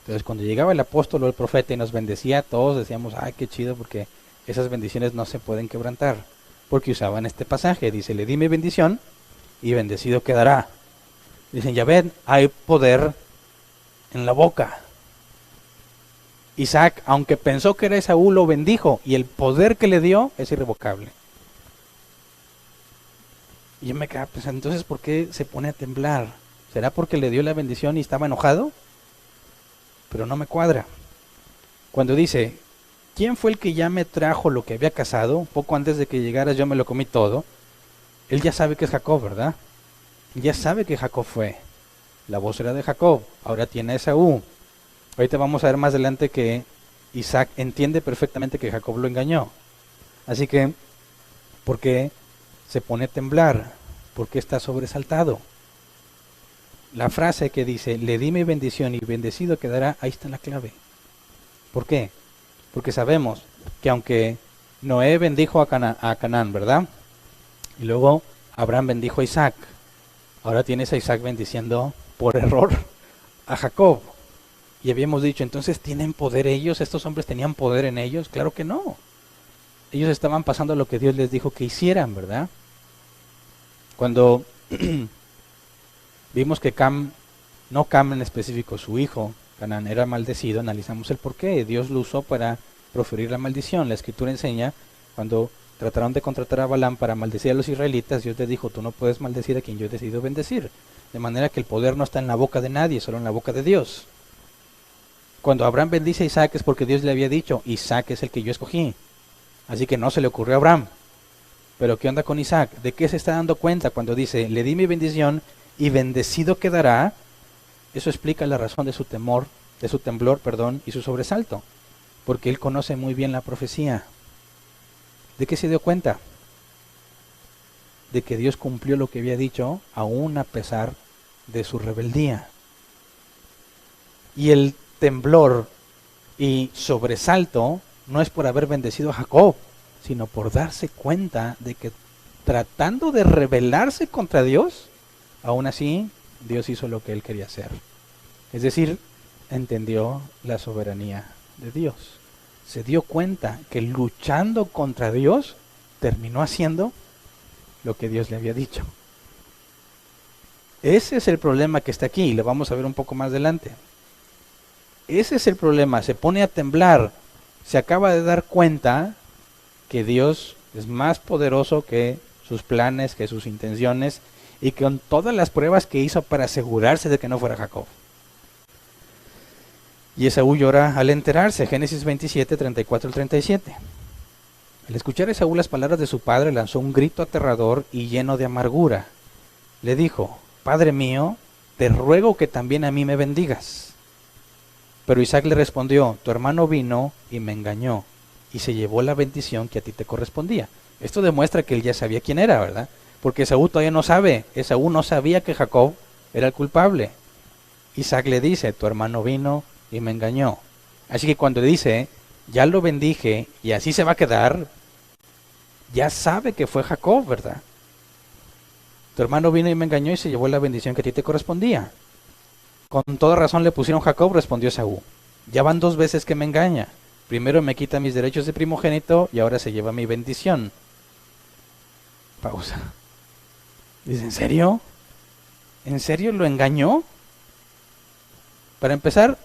Entonces cuando llegaba el apóstol o el profeta y nos bendecía, todos decíamos, ay, qué chido, porque esas bendiciones no se pueden quebrantar. Porque usaban este pasaje, dice, le di mi bendición y bendecido quedará. Dicen, ya ven, hay poder en la boca. Isaac, aunque pensó que era Esaú, lo bendijo, y el poder que le dio es irrevocable. Y yo me quedaba pensando, entonces, ¿por qué se pone a temblar? ¿Será porque le dio la bendición y estaba enojado? Pero no me cuadra. Cuando dice, ¿quién fue el que ya me trajo lo que había cazado? Poco antes de que llegaras yo me lo comí todo. Él ya sabe que es Jacob, ¿verdad? Él ya sabe que Jacob fue. La voz era de Jacob, ahora tiene a Esaú. Ahorita vamos a ver más adelante que Isaac entiende perfectamente que Jacob lo engañó. Así que, ¿por qué se pone a temblar? ¿Por qué está sobresaltado? La frase que dice, le di mi bendición y bendecido quedará, ahí está la clave. ¿Por qué? Porque sabemos que aunque Noé bendijo a Canaán, ¿verdad? Y luego Abraham bendijo a Isaac. Ahora tienes a Isaac bendiciendo por error a Jacob. Y habíamos dicho, entonces, ¿tienen poder ellos? ¿Estos hombres tenían poder en ellos? Claro que no. Ellos estaban pasando lo que Dios les dijo que hicieran, ¿verdad? Cuando vimos que no Cam en específico, su hijo, Canaán, era maldecido, analizamos el por qué. Dios lo usó para proferir la maldición. La Escritura enseña, cuando trataron de contratar a Balaam para maldecir a los israelitas, Dios les dijo, tú no puedes maldecir a quien yo he decidido bendecir. De manera que el poder no está en la boca de nadie, solo en la boca de Dios. Cuando Abraham bendice a Isaac es porque Dios le había dicho, Isaac es el que yo escogí. Así que no se le ocurrió a Abraham. Pero ¿qué onda con Isaac? ¿De qué se está dando cuenta cuando dice, le di mi bendición y bendecido quedará? Eso explica la razón de su temblor, y su sobresalto. Porque él conoce muy bien la profecía. ¿De qué se dio cuenta? De que Dios cumplió lo que había dicho, aún a pesar de su rebeldía. Y el temblor y sobresalto no es por haber bendecido a Jacob, sino por darse cuenta de que tratando de rebelarse contra Dios, aún así Dios hizo lo que él quería hacer. Es decir, entendió la soberanía de Dios. Se dio cuenta que luchando contra Dios terminó haciendo lo que Dios le había dicho. Ese es el problema que está aquí y lo vamos a ver un poco más adelante. Ese es el problema, se pone a temblar, se acaba de dar cuenta que Dios es más poderoso que sus planes, que sus intenciones, y con todas las pruebas que hizo para asegurarse de que no fuera Jacob. Y Esaú llora al enterarse, Génesis 27, 34 al 37. Al escuchar Esaú las palabras de su padre, lanzó un grito aterrador y lleno de amargura. Le dijo, Padre mío, te ruego que también a mí me bendigas. Pero Isaac le respondió, tu hermano vino y me engañó, y se llevó la bendición que a ti te correspondía. Esto demuestra que él ya sabía quién era, ¿verdad? Porque Esaú todavía no sabe. Esaú no sabía que Jacob era el culpable. Isaac le dice, tu hermano vino y me engañó. Así que cuando dice, ya lo bendije y así se va a quedar, ya sabe que fue Jacob, ¿verdad? Tu hermano vino y me engañó y se llevó la bendición que a ti te correspondía. Con toda razón le pusieron Jacob, respondió Esaú. Ya van 2 veces que me engaña. Primero me quita mis derechos de primogénito y ahora se lleva mi bendición. Pausa. Dice, ¿en serio? ¿En serio lo engañó? Para empezar,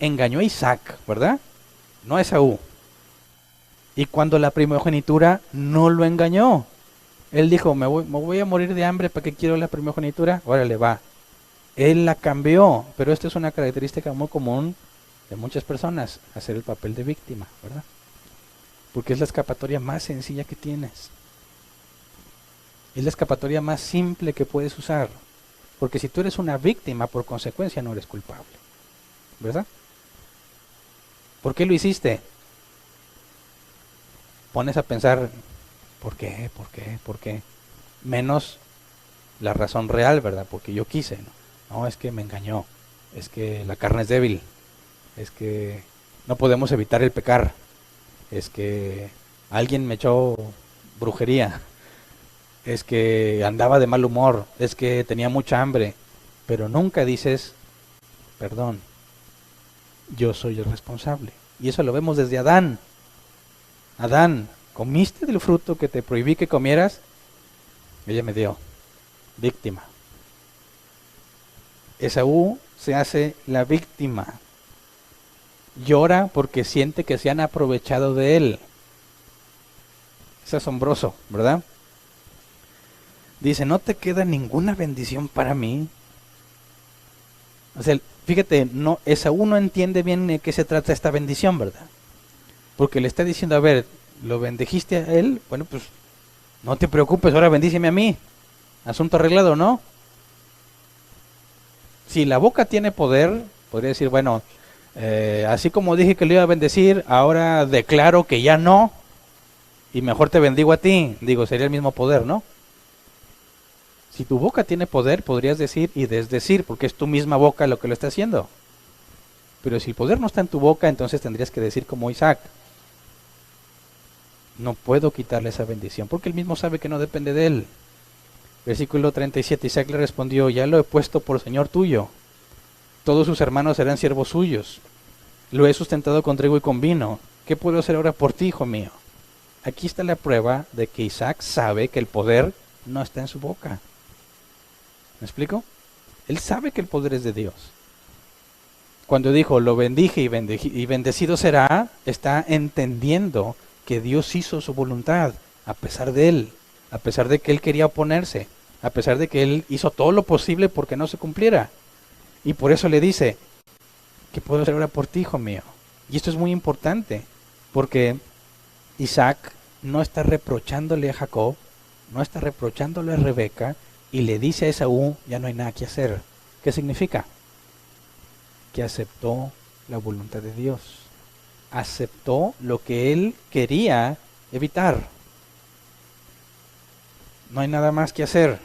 engañó a Isaac, ¿verdad? No a Esaú. Y cuando la primogenitura no lo engañó. Él dijo, me voy a morir de hambre, ¿para qué quiero la primogenitura? Órale, va. Él la cambió, pero esta es una característica muy común de muchas personas, hacer el papel de víctima, ¿verdad? Porque es la escapatoria más sencilla que tienes. Es la escapatoria más simple que puedes usar. Porque si tú eres una víctima, por consecuencia no eres culpable, ¿verdad? ¿Por qué lo hiciste? Pones a pensar, ¿por qué? ¿Por qué? ¿Por qué? Menos la razón real, ¿verdad? Porque yo quise, ¿no? No, es que me engañó, es que la carne es débil, es que no podemos evitar el pecar, es que alguien me echó brujería, es que andaba de mal humor, es que tenía mucha hambre, pero nunca dices, perdón, yo soy el responsable. Y eso lo vemos desde Adán. Adán, ¿comiste del fruto que te prohibí que comieras? Ella me dio, víctima. Esaú se hace la víctima. Llora porque siente que se han aprovechado de él. Es asombroso, ¿verdad? Dice, no te queda ninguna bendición para mí. O sea, fíjate, no, Esaú no entiende bien de qué se trata esta bendición, ¿verdad? Porque le está diciendo, a ver, ¿lo bendijiste a él? Bueno, pues no te preocupes, ahora bendíceme a mí. Asunto arreglado, ¿no? Si la boca tiene poder, podría decir, bueno, así como dije que le iba a bendecir, ahora declaro que ya no, y mejor te bendigo a ti. Digo, sería el mismo poder, ¿no? Si tu boca tiene poder, podrías decir y desdecir, porque es tu misma boca lo que lo está haciendo. Pero si el poder no está en tu boca, entonces tendrías que decir como Isaac, no puedo quitarle esa bendición, porque él mismo sabe que no depende de él. Versículo 37, Isaac le respondió, ya lo he puesto por señor tuyo, todos sus hermanos serán siervos suyos, lo he sustentado con trigo y con vino, ¿qué puedo hacer ahora por ti, hijo mío? Aquí está la prueba de que Isaac sabe que el poder no está en su boca. ¿Me explico? Él sabe que el poder es de Dios. Cuando dijo, lo bendije y bendecido será, está entendiendo que Dios hizo su voluntad, a pesar de él, a pesar de que él quería oponerse, a pesar de que él hizo todo lo posible porque no se cumpliera. Y por eso le dice, ¿qué puedo hacer ahora por ti, hijo mío? Y esto es muy importante, porque Isaac no está reprochándole a Jacob, no está reprochándole a Rebeca, y le dice a Esaú, ya no hay nada que hacer. ¿Qué significa? Que aceptó la voluntad de Dios. Aceptó lo que él quería evitar. No hay nada más que hacer.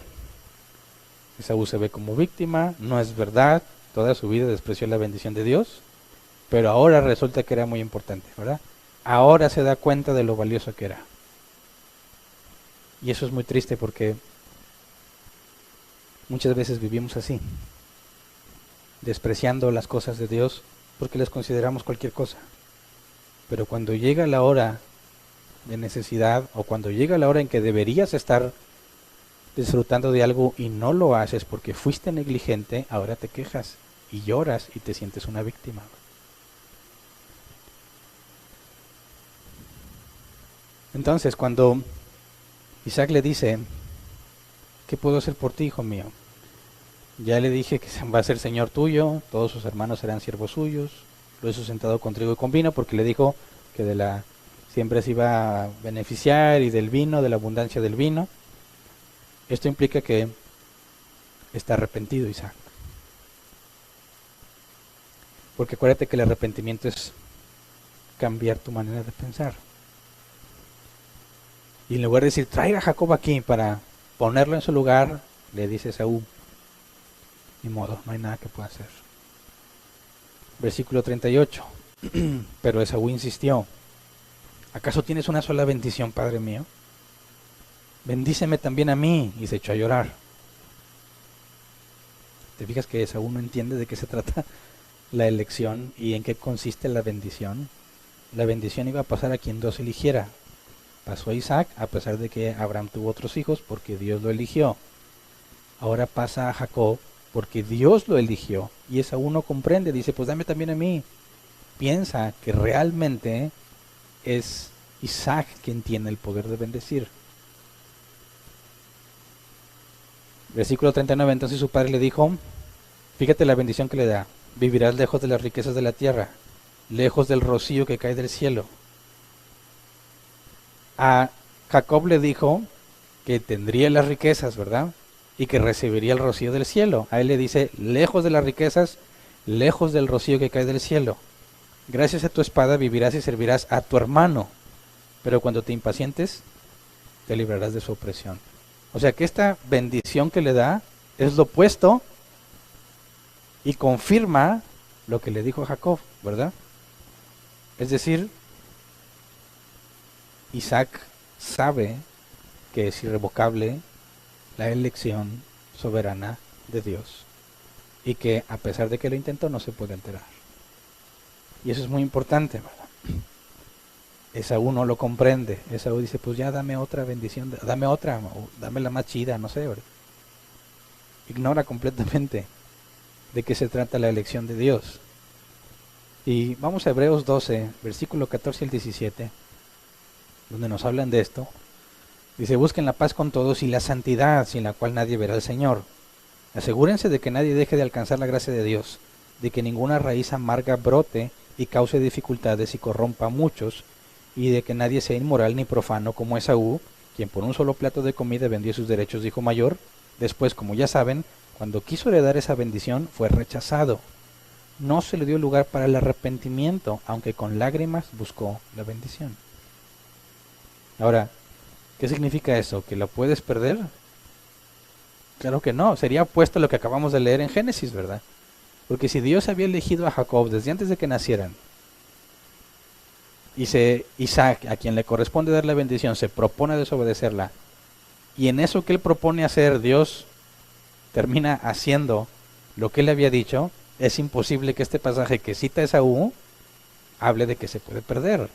Esaú se ve como víctima, no es verdad, toda su vida despreció la bendición de Dios, pero ahora resulta que era muy importante, ¿verdad? Ahora se da cuenta de lo valioso que era. Y eso es muy triste porque muchas veces vivimos así, despreciando las cosas de Dios porque les consideramos cualquier cosa. Pero cuando llega la hora de necesidad o cuando llega la hora en que deberías estar disfrutando de algo y no lo haces porque fuiste negligente, ahora te quejas y lloras y te sientes una víctima. Entonces, cuando Isaac le dice, ¿qué puedo hacer por ti, hijo mío? Ya le dije que va a ser señor tuyo, todos sus hermanos serán siervos suyos, lo he sustentado con trigo y con vino, porque le dijo que de la siempre se iba a beneficiar y del vino, de la abundancia del vino. Esto implica que está arrepentido Isaac. Porque acuérdate que el arrepentimiento es cambiar tu manera de pensar. Y en lugar de decir, traiga a Jacob aquí para ponerlo en su lugar, le dice Esaú, ni modo, no hay nada que pueda hacer. Versículo 38. Pero Esaú insistió, ¿acaso tienes una sola bendición, padre mío? Bendíceme también a mí. Y se echó a llorar. ¿Te fijas que Esaú no entiende de qué se trata la elección y en qué consiste la bendición? La bendición iba a pasar a quien Dios eligiera. Pasó a Isaac a pesar de que Abraham tuvo otros hijos porque Dios lo eligió. Ahora pasa a Jacob porque Dios lo eligió. Y Esaú no comprende, dice, pues dame también a mí. Piensa que realmente es Isaac quien tiene el poder de bendecir. Versículo 39, entonces su padre le dijo, Fíjate la bendición que le da. Vivirás lejos de las riquezas de la tierra, lejos del rocío que cae del cielo. A Jacob le dijo que tendría las riquezas, ¿verdad? Y que recibiría el rocío del cielo. A él le dice, lejos de las riquezas, lejos del rocío que cae del cielo. Gracias a tu espada vivirás y servirás a tu hermano, pero cuando te impacientes, te librarás de su opresión. O sea que esta bendición que le da es lo opuesto y confirma lo que le dijo a Jacob, ¿verdad? Es decir, Isaac sabe que es irrevocable la elección soberana de Dios y que a pesar de que lo intentó no se puede alterar. Y eso es muy importante, ¿verdad? Esaú no lo comprende. Esaú dice, pues ya dame otra bendición, dame otra, o dame la más chida, no sé, ¿verdad? Ignora completamente de qué se trata la elección de Dios. Y vamos a Hebreos 12, versículo 14 al 17, donde nos hablan de esto. Dice, busquen la paz con todos y la santidad, sin la cual nadie verá al Señor. Asegúrense de que nadie deje de alcanzar la gracia de Dios, de que ninguna raíz amarga brote y cause dificultades y corrompa a muchos, y de que nadie sea inmoral ni profano como Esaú, quien por un solo plato de comida vendió sus derechos de hijo mayor. Después, como ya saben, cuando quiso heredar esa bendición, fue rechazado. No se le dio lugar para el arrepentimiento, aunque con lágrimas buscó la bendición. Ahora, ¿qué significa eso? ¿Que la puedes perder? Claro que no, sería opuesto a lo que acabamos de leer en Génesis, ¿verdad? Porque si Dios había elegido a Jacob desde antes de que nacieran, y Isaac, a quien le corresponde dar la bendición, se propone desobedecerla, y en eso que él propone hacer, Dios termina haciendo lo que él había dicho, es imposible que este pasaje que cita Esaú hable de que se puede perder.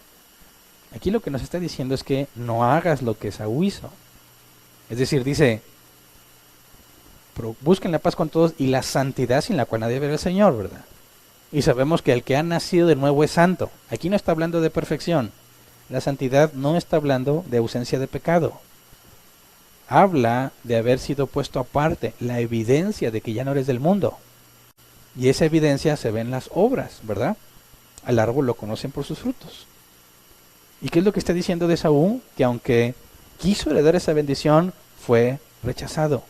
Aquí lo que nos está diciendo es que no hagas lo que Esaú hizo. Es decir, dice, busquen la paz con todos y la santidad sin la cual nadie verá al Señor, ¿verdad? Y sabemos que el que ha nacido de nuevo es santo. Aquí no está hablando de perfección. La santidad no está hablando de ausencia de pecado. Habla de haber sido puesto aparte, la evidencia de que ya no eres del mundo. Y esa evidencia se ve en las obras, ¿verdad? Al árbol lo conocen por sus frutos. ¿Y qué es lo que está diciendo de Esaú? Que aunque quiso heredar esa bendición, fue rechazado.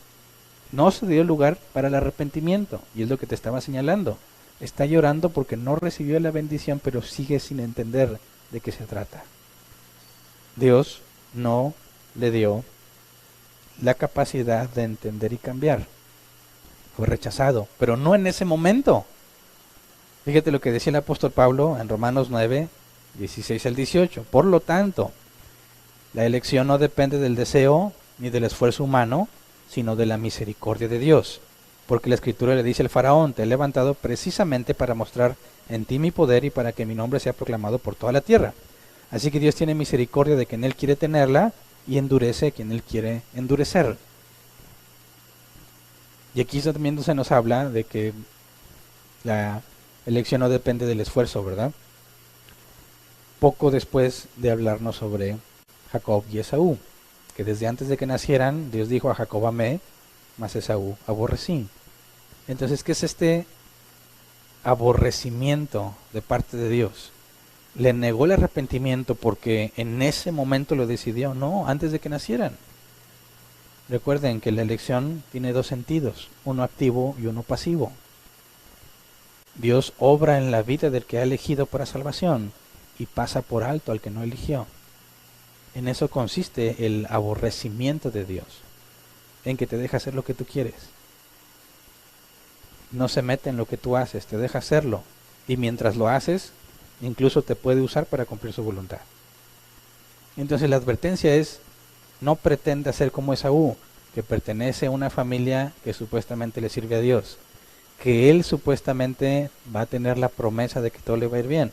No se dio lugar para el arrepentimiento. Y es lo que te estaba señalando. Está llorando porque no recibió la bendición, pero sigue sin entender de qué se trata. Dios no le dio la capacidad de entender y cambiar. Fue rechazado, pero no en ese momento. Fíjate lo que decía el apóstol Pablo en Romanos 9, 16 al 18. Por lo tanto, la elección no depende del deseo ni del esfuerzo humano, sino de la misericordia de Dios. Porque la Escritura le dice al faraón, te he levantado precisamente para mostrar en ti mi poder y para que mi nombre sea proclamado por toda la tierra. Así que Dios tiene misericordia de quien Él quiere tenerla y endurece a quien Él quiere endurecer. Y aquí también se nos habla de que la elección no depende del esfuerzo, ¿verdad? Poco después de hablarnos sobre Jacob y Esaú, que desde antes de que nacieran, Dios dijo a Jacob amé, mas Esaú aborrecí. Entonces, ¿qué es este aborrecimiento de parte de Dios? Le negó el arrepentimiento porque en ese momento lo decidió, no, antes de que nacieran. Recuerden que la elección tiene dos sentidos, uno activo y uno pasivo. Dios obra en la vida del que ha elegido para salvación y pasa por alto al que no eligió. En eso consiste el aborrecimiento de Dios, en que te deja hacer lo que tú quieres. No se mete en lo que tú haces, te deja hacerlo. Y mientras lo haces, incluso te puede usar para cumplir su voluntad. Entonces la advertencia es, no pretenda ser como Esaú, que pertenece a una familia que supuestamente le sirve a Dios, que él supuestamente va a tener la promesa de que todo le va a ir bien,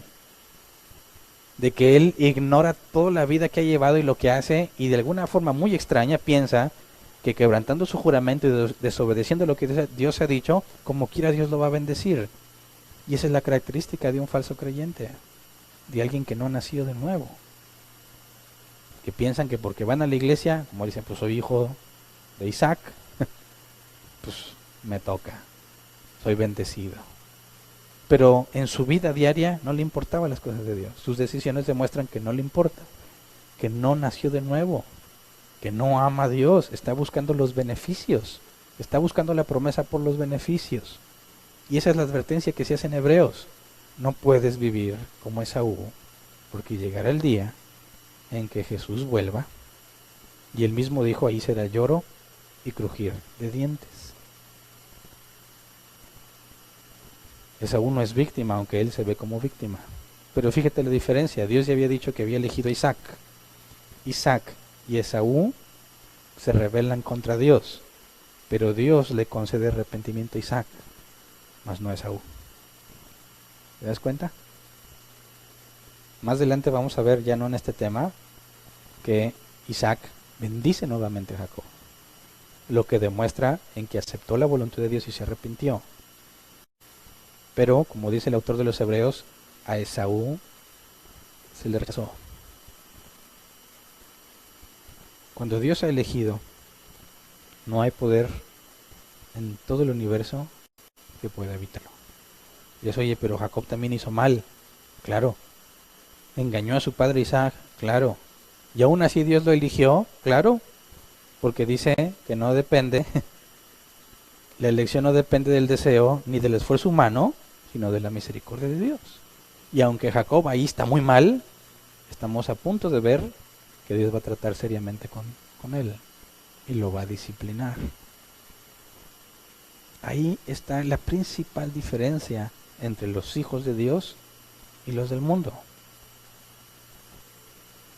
de que él ignora toda la vida que ha llevado y lo que hace, y de alguna forma muy extraña piensa que quebrantando su juramento y desobedeciendo lo que Dios ha dicho, como quiera Dios lo va a bendecir. Y esa es la característica de un falso creyente, de alguien que no ha nacido de nuevo, que piensan que porque van a la iglesia, como dicen, pues soy hijo de Isaac, pues me toca. soy bendecido. Pero en su vida diaria no le importaban las cosas de Dios. Sus decisiones demuestran que no le importa, que no nació de nuevo, que no ama a Dios, está buscando los beneficios, está buscando la promesa por los beneficios. Y esa es la advertencia que se hace en Hebreos. No puedes vivir como Esaú, porque llegará el día en que Jesús vuelva, y él mismo dijo, ahí será lloro y crujir de dientes. Esaú no es víctima, aunque él se ve como víctima. Pero fíjate la diferencia, Dios ya había dicho que había elegido a Isaac. Isaac y Esaú se rebelan contra Dios, pero Dios le concede arrepentimiento a Isaac, mas no a Esaú. ¿Te das cuenta? Más adelante vamos a ver, ya no en este tema, que Isaac bendice nuevamente a Jacob, lo que demuestra en que aceptó la voluntad de Dios y se arrepintió. Pero, como dice el autor de los Hebreos, a Esaú se le rechazó. Cuando Dios ha elegido, no hay poder en todo el universo que pueda evitarlo. Y eso, oye, pero Jacob también hizo mal. Claro. Engañó a su padre Isaac. Claro. Y aún así Dios lo eligió. Claro. Porque dice que no depende, la elección no depende del deseo ni del esfuerzo humano, sino de la misericordia de Dios. Y aunque Jacob ahí está muy mal, estamos a punto de ver que Dios va a tratar seriamente con él y lo va a disciplinar. Ahí está la principal diferencia entre los hijos de Dios y los del mundo.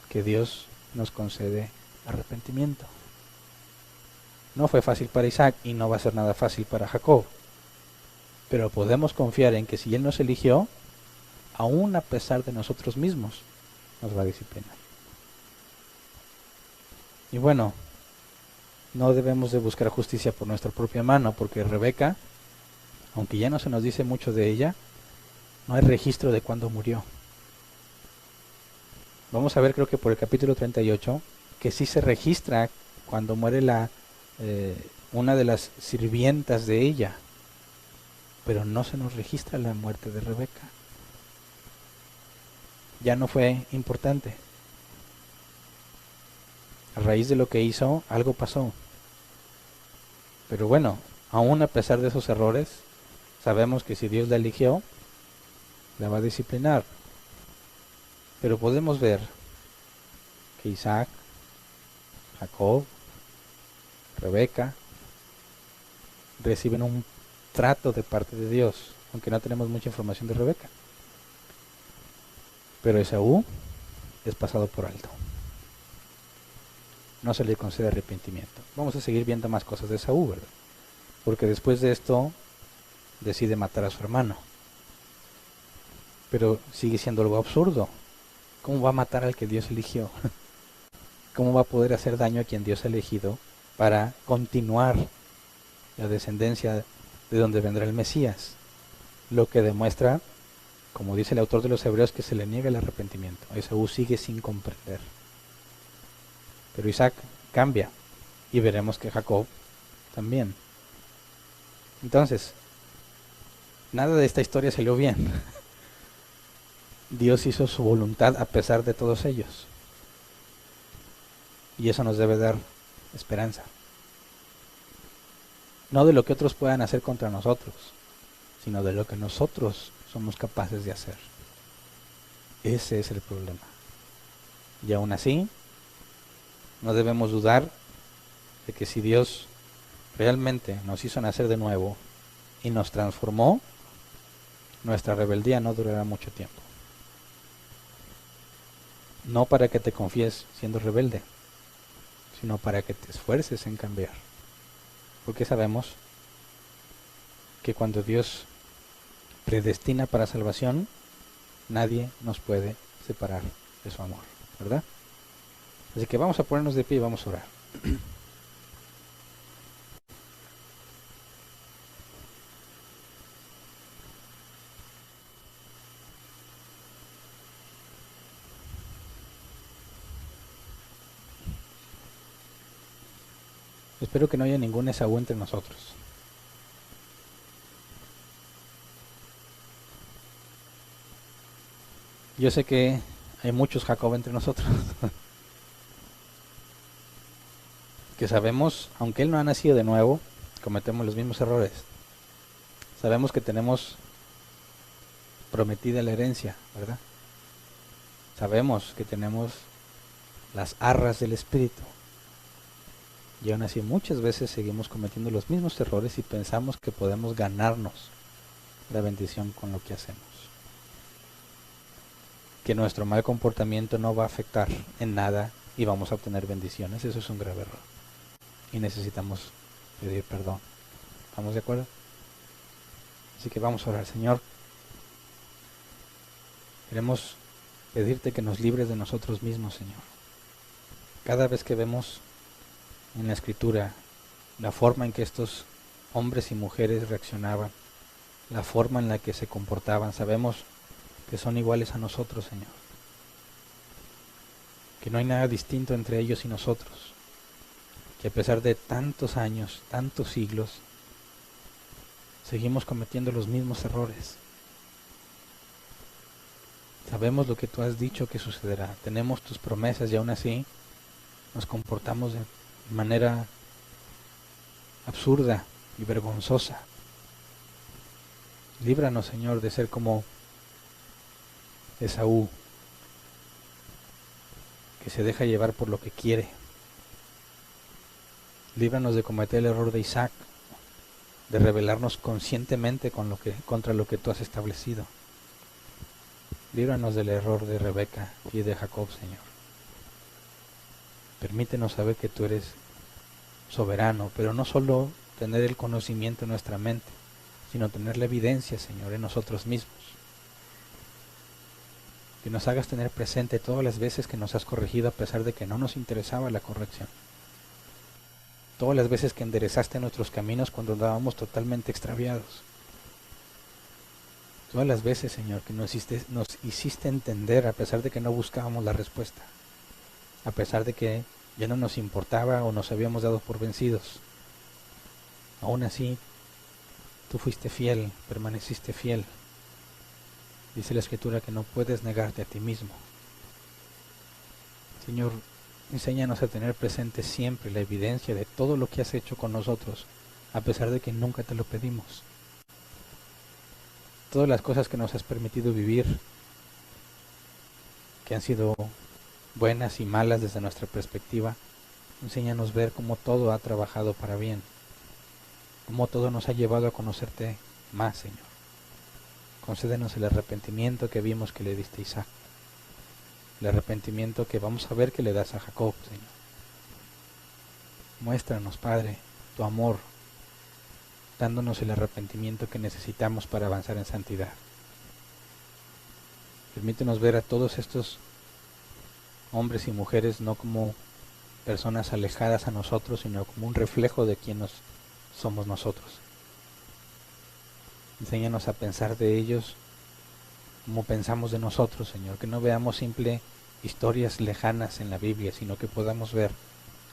Que Dios nos concede arrepentimiento. No fue fácil para Isaac y no va a ser nada fácil para Jacob. Pero podemos confiar en que si Él nos eligió, aún a pesar de nosotros mismos, nos va a disciplinar. Y bueno, no debemos de buscar justicia por nuestra propia mano, porque Rebeca, aunque ya no se nos dice mucho de ella, no hay registro de cuándo murió. Vamos a ver, creo que por el capítulo 38, que sí se registra cuando muere una de las sirvientas de ella, pero no se nos registra la muerte de Rebeca. Ya no fue importante. A raíz de lo que hizo, algo pasó. Pero bueno, aún a pesar de esos errores, sabemos que si Dios la eligió, la va a disciplinar. Pero podemos ver que Isaac, Jacob, Rebeca reciben un trato de parte de Dios, aunque no tenemos mucha información de Rebeca. Pero Esaú es pasado por alto. No se le concede arrepentimiento. Vamos a seguir viendo más cosas de Esaú, ¿verdad? Porque después de esto decide matar a su hermano. Pero sigue siendo algo absurdo. ¿Cómo va a matar al que Dios eligió? ¿Cómo va a poder hacer daño a quien Dios ha elegido para continuar la descendencia de donde vendrá el Mesías? Lo que demuestra, como dice el autor de los Hebreos, que se le niega el arrepentimiento. Esaú sigue sin comprender. Pero Isaac cambia y veremos que Jacob también. Entonces, nada de esta historia salió bien. Dios hizo su voluntad a pesar de todos ellos. Y eso nos debe dar esperanza. No de lo que otros puedan hacer contra nosotros, sino de lo que nosotros somos capaces de hacer. Ese es el problema. Y aún así, no debemos dudar de que si Dios realmente nos hizo nacer de nuevo y nos transformó, nuestra rebeldía no durará mucho tiempo. No para que te confíes siendo rebelde, sino para que te esfuerces en cambiar. Porque sabemos que cuando Dios predestina para salvación, nadie nos puede separar de su amor, ¿verdad? Así que vamos a ponernos de pie y vamos a orar. Espero que no haya ningún Esaú entre nosotros. Yo sé que hay muchos Jacob entre nosotros, que sabemos, aunque él no ha nacido de nuevo, cometemos los mismos errores. Sabemos que tenemos prometida la herencia, ¿verdad? Sabemos que tenemos las arras del Espíritu. Y aún así muchas veces seguimos cometiendo los mismos errores y pensamos que podemos ganarnos la bendición con lo que hacemos. Que nuestro mal comportamiento no va a afectar en nada y vamos a obtener bendiciones. Eso es un grave error. Y necesitamos pedir perdón. ¿Estamos de acuerdo? Así que vamos a orar. Señor, queremos pedirte que nos libres de nosotros mismos, Señor. Cada vez que vemos en la Escritura la forma en que estos hombres y mujeres reaccionaban, la forma en la que se comportaban, sabemos que son iguales a nosotros, Señor. Que no hay nada distinto entre ellos y nosotros. Que a pesar de tantos años, tantos siglos, seguimos cometiendo los mismos errores. Sabemos lo que tú has dicho que sucederá. Tenemos tus promesas y aún así nos comportamos de manera absurda y vergonzosa. Líbranos, Señor, de ser como Esaú, que se deja llevar por lo que quiere. Líbranos de cometer el error de Isaac, de rebelarnos conscientemente contra lo que tú has establecido. Líbranos del error de Rebeca y de Jacob, Señor. Permítenos saber que tú eres soberano, pero no solo tener el conocimiento en nuestra mente, sino tener la evidencia, Señor, en nosotros mismos. Que nos hagas tener presente todas las veces que nos has corregido a pesar de que no nos interesaba la corrección. Todas las veces que enderezaste nuestros caminos cuando andábamos totalmente extraviados. Todas las veces, Señor, que nos hiciste entender a pesar de que no buscábamos la respuesta. A pesar de que ya no nos importaba o nos habíamos dado por vencidos. Aún así, tú fuiste fiel, permaneciste fiel. Dice la Escritura que no puedes negarte a ti mismo. Señor, enséñanos a tener presente siempre la evidencia de todo lo que has hecho con nosotros, a pesar de que nunca te lo pedimos. Todas las cosas que nos has permitido vivir, que han sido buenas y malas desde nuestra perspectiva, enséñanos ver cómo todo ha trabajado para bien, cómo todo nos ha llevado a conocerte más, Señor. Concédenos el arrepentimiento que vimos que le diste a Isaac, el arrepentimiento que vamos a ver que le das a Jacob, Señor. Muéstranos, Padre, tu amor, dándonos el arrepentimiento que necesitamos para avanzar en santidad. Permítenos ver a todos estos hombres y mujeres no como personas alejadas a nosotros, sino como un reflejo de quién somos nosotros. Enséñanos a pensar de ellos como pensamos de nosotros, Señor, que no veamos simple historias lejanas en la Biblia, sino que podamos ver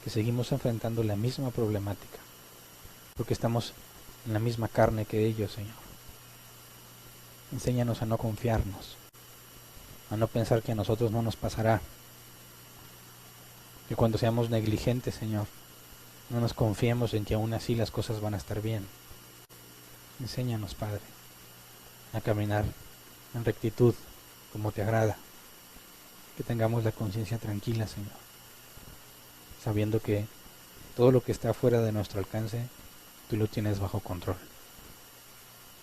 que seguimos enfrentando la misma problemática, porque estamos en la misma carne que ellos, Señor. Enséñanos a no confiarnos, a no pensar que a nosotros no nos pasará, que cuando seamos negligentes, Señor, no nos confiemos en que aún así las cosas van a estar bien. Enséñanos, Padre, a caminar en rectitud como te agrada, que tengamos la conciencia tranquila, Señor, sabiendo que todo lo que está fuera de nuestro alcance, tú lo tienes bajo control.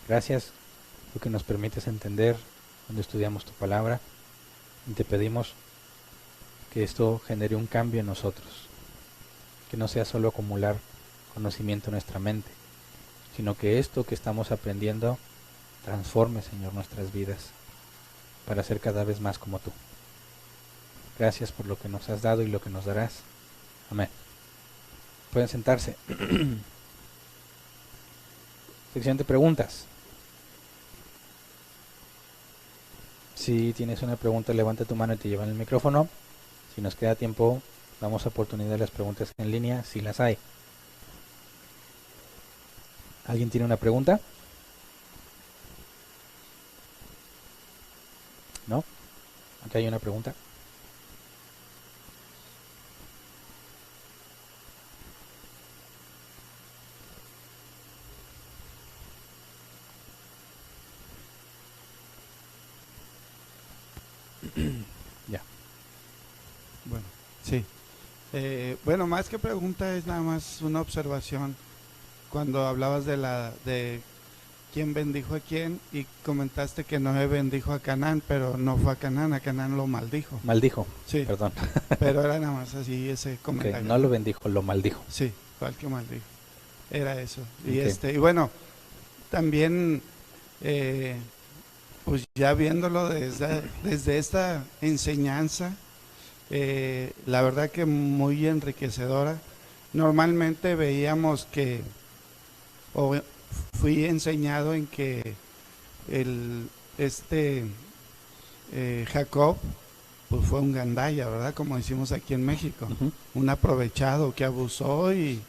Gracias porque nos permites entender cuando estudiamos tu palabra y te pedimos que esto genere un cambio en nosotros, que no sea solo acumular conocimiento en nuestra mente, sino que esto que estamos aprendiendo transforme, Señor, nuestras vidas para ser cada vez más como tú. Gracias por lo que nos has dado y lo que nos darás. Amén. Pueden sentarse. Sección de preguntas. Si tienes una pregunta, levanta tu mano y te llevan el micrófono. Si nos queda tiempo, damos oportunidad a las preguntas en línea, si las hay. ¿Alguien tiene una pregunta? ¿No? Aquí hay una pregunta. Ya. Bueno, sí. Bueno, más que pregunta es nada más una observación. Cuando hablabas de quién bendijo a quién y comentaste que Noé bendijo a Canaán, pero no fue a Canaán lo maldijo. Maldijo. Sí, Perdón. pero era nada más así ese Ok, comentario. no lo bendijo, lo maldijo. Sí, fue el que maldijo. Era eso. Y Ok. y bueno, también pues ya viéndolo desde esta enseñanza, la verdad que muy enriquecedora. Normalmente veíamos que, o fui enseñado en que el, este Jacob pues fue un gandaya, ¿verdad? Como decimos aquí en México, Ujú. un aprovechado que abusó y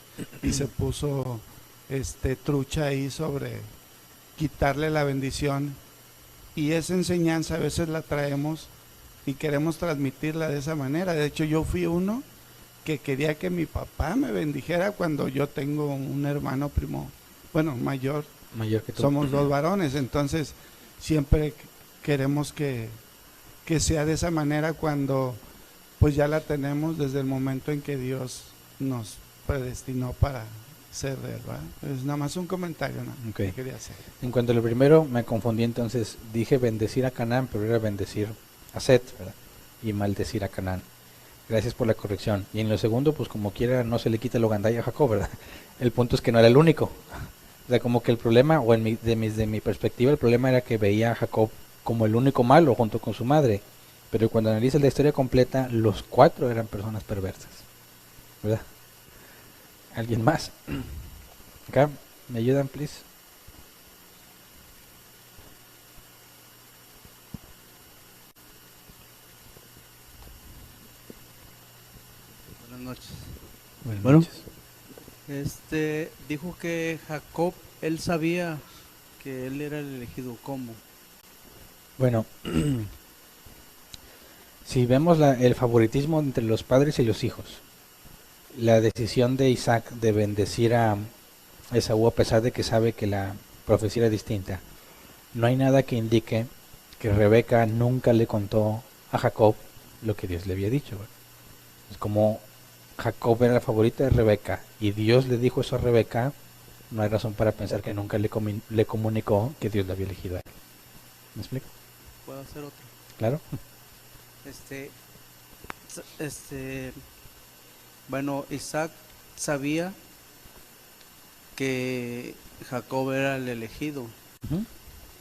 se puso trucha ahí sobre quitarle la bendición. Y esa enseñanza a veces la traemos y queremos transmitirla de esa manera. De hecho, yo fui uno que quería que mi papá me bendijera cuando yo tengo un hermano primo, bueno, mayor. Mayor que tú. Somos dos varones, entonces siempre queremos que sea de esa manera cuando pues ya la tenemos desde el momento en que Dios nos predestinó para ser de él, ¿verdad? Es nada más un comentario, ¿no? Ok. Que quería hacer. En cuanto a lo primero, me confundí, entonces dije bendecir a Canaán, pero era bendecir a Set, ¿verdad? Y maldecir a Canaán. Gracias por la corrección. Y en lo segundo, pues como quiera, no se le quita lo gandaya a Jacob, ¿verdad? El punto es que no era el único. O sea, como que el problema, o de mi perspectiva, el problema era que veía a Jacob como el único malo junto con su madre. Pero cuando analizas la historia completa, los 4 eran personas perversas, ¿verdad? ¿Alguien más? Acá, ¿me ayudan, please? Buenas noches. Buenas Bueno. noches. Dijo que Jacob, él sabía que él era el elegido. ¿Cómo? Bueno, si vemos el favoritismo entre los padres y los hijos, la decisión de Isaac de bendecir a Esaú a pesar de que sabe que la profecía era distinta, no hay nada que indique que Rebeca nunca le contó a Jacob lo que Dios le había dicho. ¿Verdad? Es como Jacob era la favorita de Rebeca y Dios le dijo eso a Rebeca, no hay razón para pensar que nunca le comunicó que Dios le había elegido a él. ¿Me explico? ¿Puedo hacer otro? ¿Claro? Este, bueno, Isaac sabía que Jacob era el elegido. Uh-huh.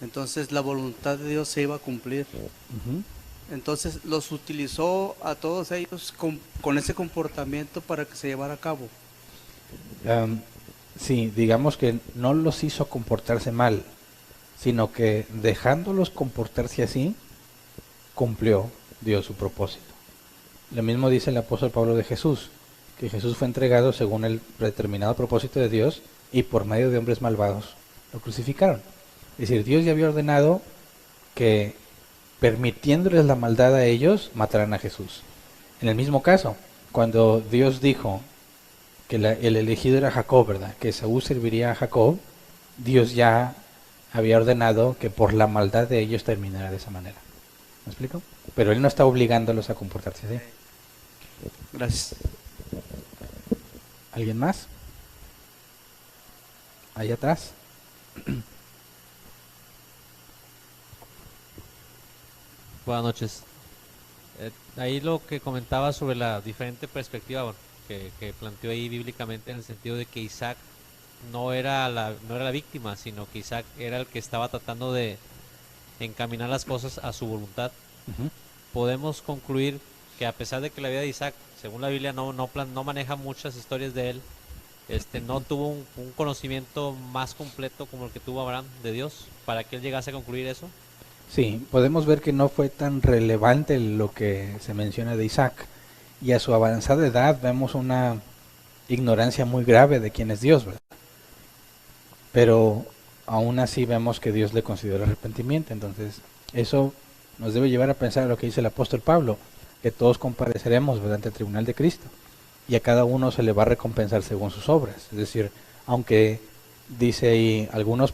Entonces la voluntad de Dios se iba a cumplir. Uh-huh. Entonces los utilizó a todos ellos con ese comportamiento para que se llevara a cabo. Sí, digamos que no los hizo comportarse mal, sino que dejándolos comportarse así, cumplió Dios su propósito. Lo mismo dice el apóstol Pablo de Jesús, que Jesús fue entregado según el predeterminado propósito de Dios y por medio de hombres malvados lo crucificaron. Es decir, Dios ya había ordenado que permitiéndoles la maldad a ellos, mataran a Jesús. En el mismo caso, cuando Dios dijo que el elegido era Jacob, ¿verdad? Que Esaú serviría a Jacob, Dios ya había ordenado que por la maldad de ellos terminara de esa manera. ¿Me explico? Pero él no está obligándolos a comportarse así. Gracias. ¿Alguien más? Ahí atrás. Buenas noches. Ahí lo que comentaba sobre la diferente perspectiva, bueno, que planteó ahí bíblicamente, en el sentido de que Isaac no era la víctima, sino que Isaac era el que estaba tratando de encaminar las cosas a su voluntad. Uh-huh. Podemos concluir que a pesar de que la vida de Isaac, según la Biblia, no maneja muchas historias de él, no tuvo un conocimiento más completo como el que tuvo Abraham de Dios, para que él llegase a concluir eso. Sí, podemos ver que no fue tan relevante lo que se menciona de Isaac. Y a su avanzada edad vemos una ignorancia muy grave de quién es Dios, ¿verdad? Pero aún así vemos que Dios le considera arrepentimiento. Entonces, eso nos debe llevar a pensar lo que dice el apóstol Pablo, que todos compareceremos, ¿verdad?, ante el tribunal de Cristo, y a cada uno se le va a recompensar según sus obras. Es decir, aunque dice ahí algunos,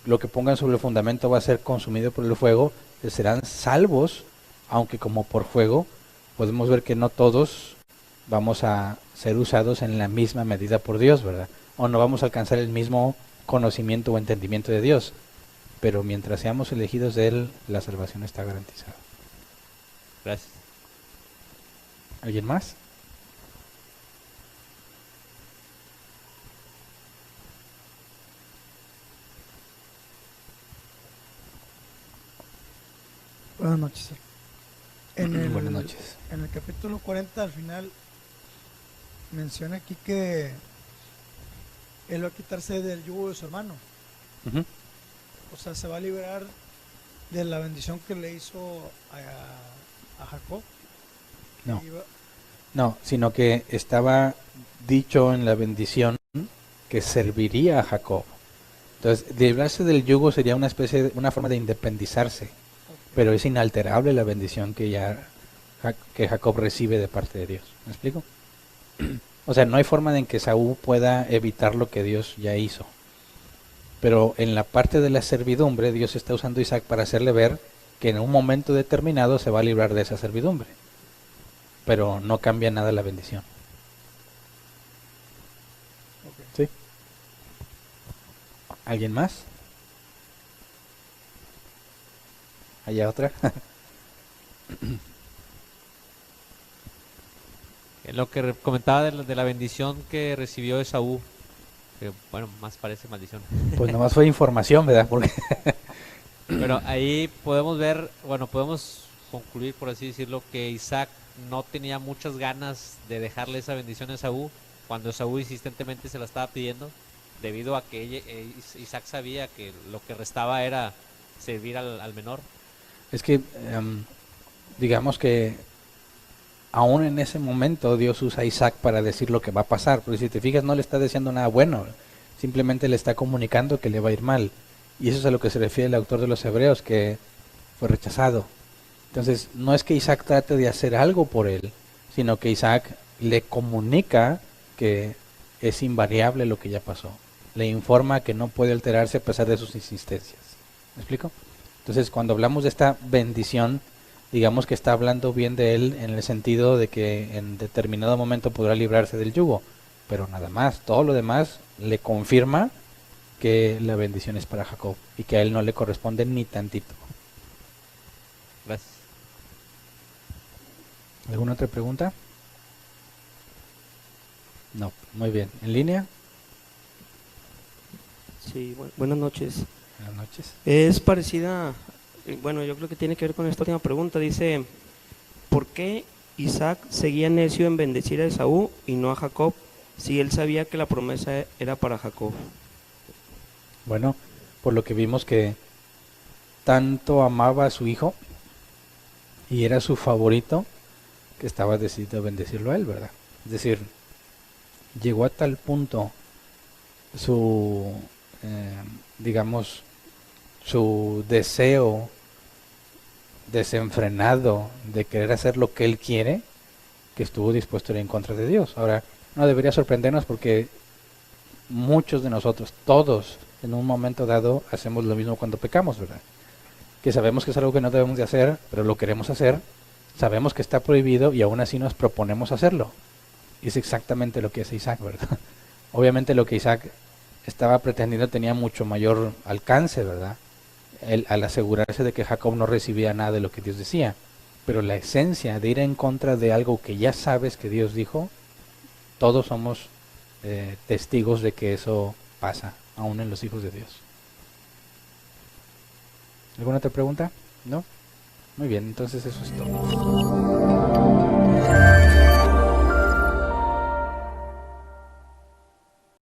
lo que pongan sobre el fundamento va a ser consumido por el fuego, serán salvos, aunque como por fuego, podemos ver que no todos vamos a ser usados en la misma medida por Dios, ¿verdad? O no vamos a alcanzar el mismo conocimiento o entendimiento de Dios, pero mientras seamos elegidos de Él, la salvación está garantizada. Gracias. ¿Alguien más? Buenas noches. Buenas noches. En el capítulo 40 al final menciona aquí que él va a quitarse del yugo de su hermano. Uh-huh. O sea, se va a liberar de la bendición que le hizo a Jacob. No. Iba- No, sino que estaba dicho en la bendición que serviría a Jacob. Entonces, librarse del yugo sería una especie de, una forma de independizarse, pero es inalterable la bendición que Jacob recibe de parte de Dios. ¿Me explico? O sea, no hay forma en que Saúl pueda evitar lo que Dios ya hizo. Pero en la parte de la servidumbre, Dios está usando a Isaac para hacerle ver que en un momento determinado se va a librar de esa servidumbre. Pero no cambia nada la bendición. Ok. ¿Sí? ¿Alguien más? ¿Hay otra? Lo que comentaba de la bendición que recibió Esaú, que bueno, más parece maldición. Pues nomás fue información, ¿verdad? Porque Pero ahí podemos ver, bueno, podemos concluir, por así decirlo, que Isaac no tenía muchas ganas de dejarle esa bendición a Esaú, cuando Esaú insistentemente se la estaba pidiendo, debido a que Isaac sabía que lo que restaba era servir al menor. es que, digamos que aún en ese momento Dios usa a Isaac para decir lo que va a pasar. Porque si te fijas, no le está diciendo nada bueno, simplemente le está comunicando que le va a ir mal. Y eso es a lo que se refiere el autor de los Hebreos, que fue rechazado. Entonces, no es que Isaac trate de hacer algo por él, sino que Isaac le comunica que es invariable lo que ya pasó. Le informa que no puede alterarse a pesar de sus insistencias. ¿Me explico? Entonces, cuando hablamos de esta bendición, digamos que está hablando bien de él en el sentido de que en determinado momento podrá librarse del yugo, pero nada más. Todo lo demás le confirma que la bendición es para Jacob y que a él no le corresponde ni tantito. Gracias. ¿Alguna otra pregunta? No, muy bien. ¿En línea? Sí, buenas noches. Buenas noches. Es parecida, bueno, yo creo que tiene que ver con esta última pregunta. Dice, ¿por qué Isaac seguía necio en bendecir a Esaú y no a Jacob, si él sabía que la promesa era para Jacob? Bueno, por lo que vimos que tanto amaba a su hijo y era su favorito, que estaba decidido a bendecirlo a él, ¿verdad? Es decir, llegó a tal punto su, digamos, su deseo desenfrenado de querer hacer lo que él quiere, que estuvo dispuesto a ir en contra de Dios. Ahora, no debería sorprendernos porque muchos de nosotros, todos, en un momento dado, hacemos lo mismo cuando pecamos, ¿verdad? Que sabemos que es algo que no debemos de hacer, pero lo queremos hacer, sabemos que está prohibido y aún así nos proponemos hacerlo. Y es exactamente lo que hace Isaac, ¿verdad? Obviamente lo que Isaac estaba pretendiendo tenía mucho mayor alcance, ¿verdad? Al asegurarse de que Jacob no recibía nada de lo que Dios decía. Pero la esencia de ir en contra de algo que ya sabes que Dios dijo, todos somos testigos de que eso pasa, aún en los hijos de Dios. ¿Alguna otra pregunta? ¿No? Muy bien, entonces eso es todo.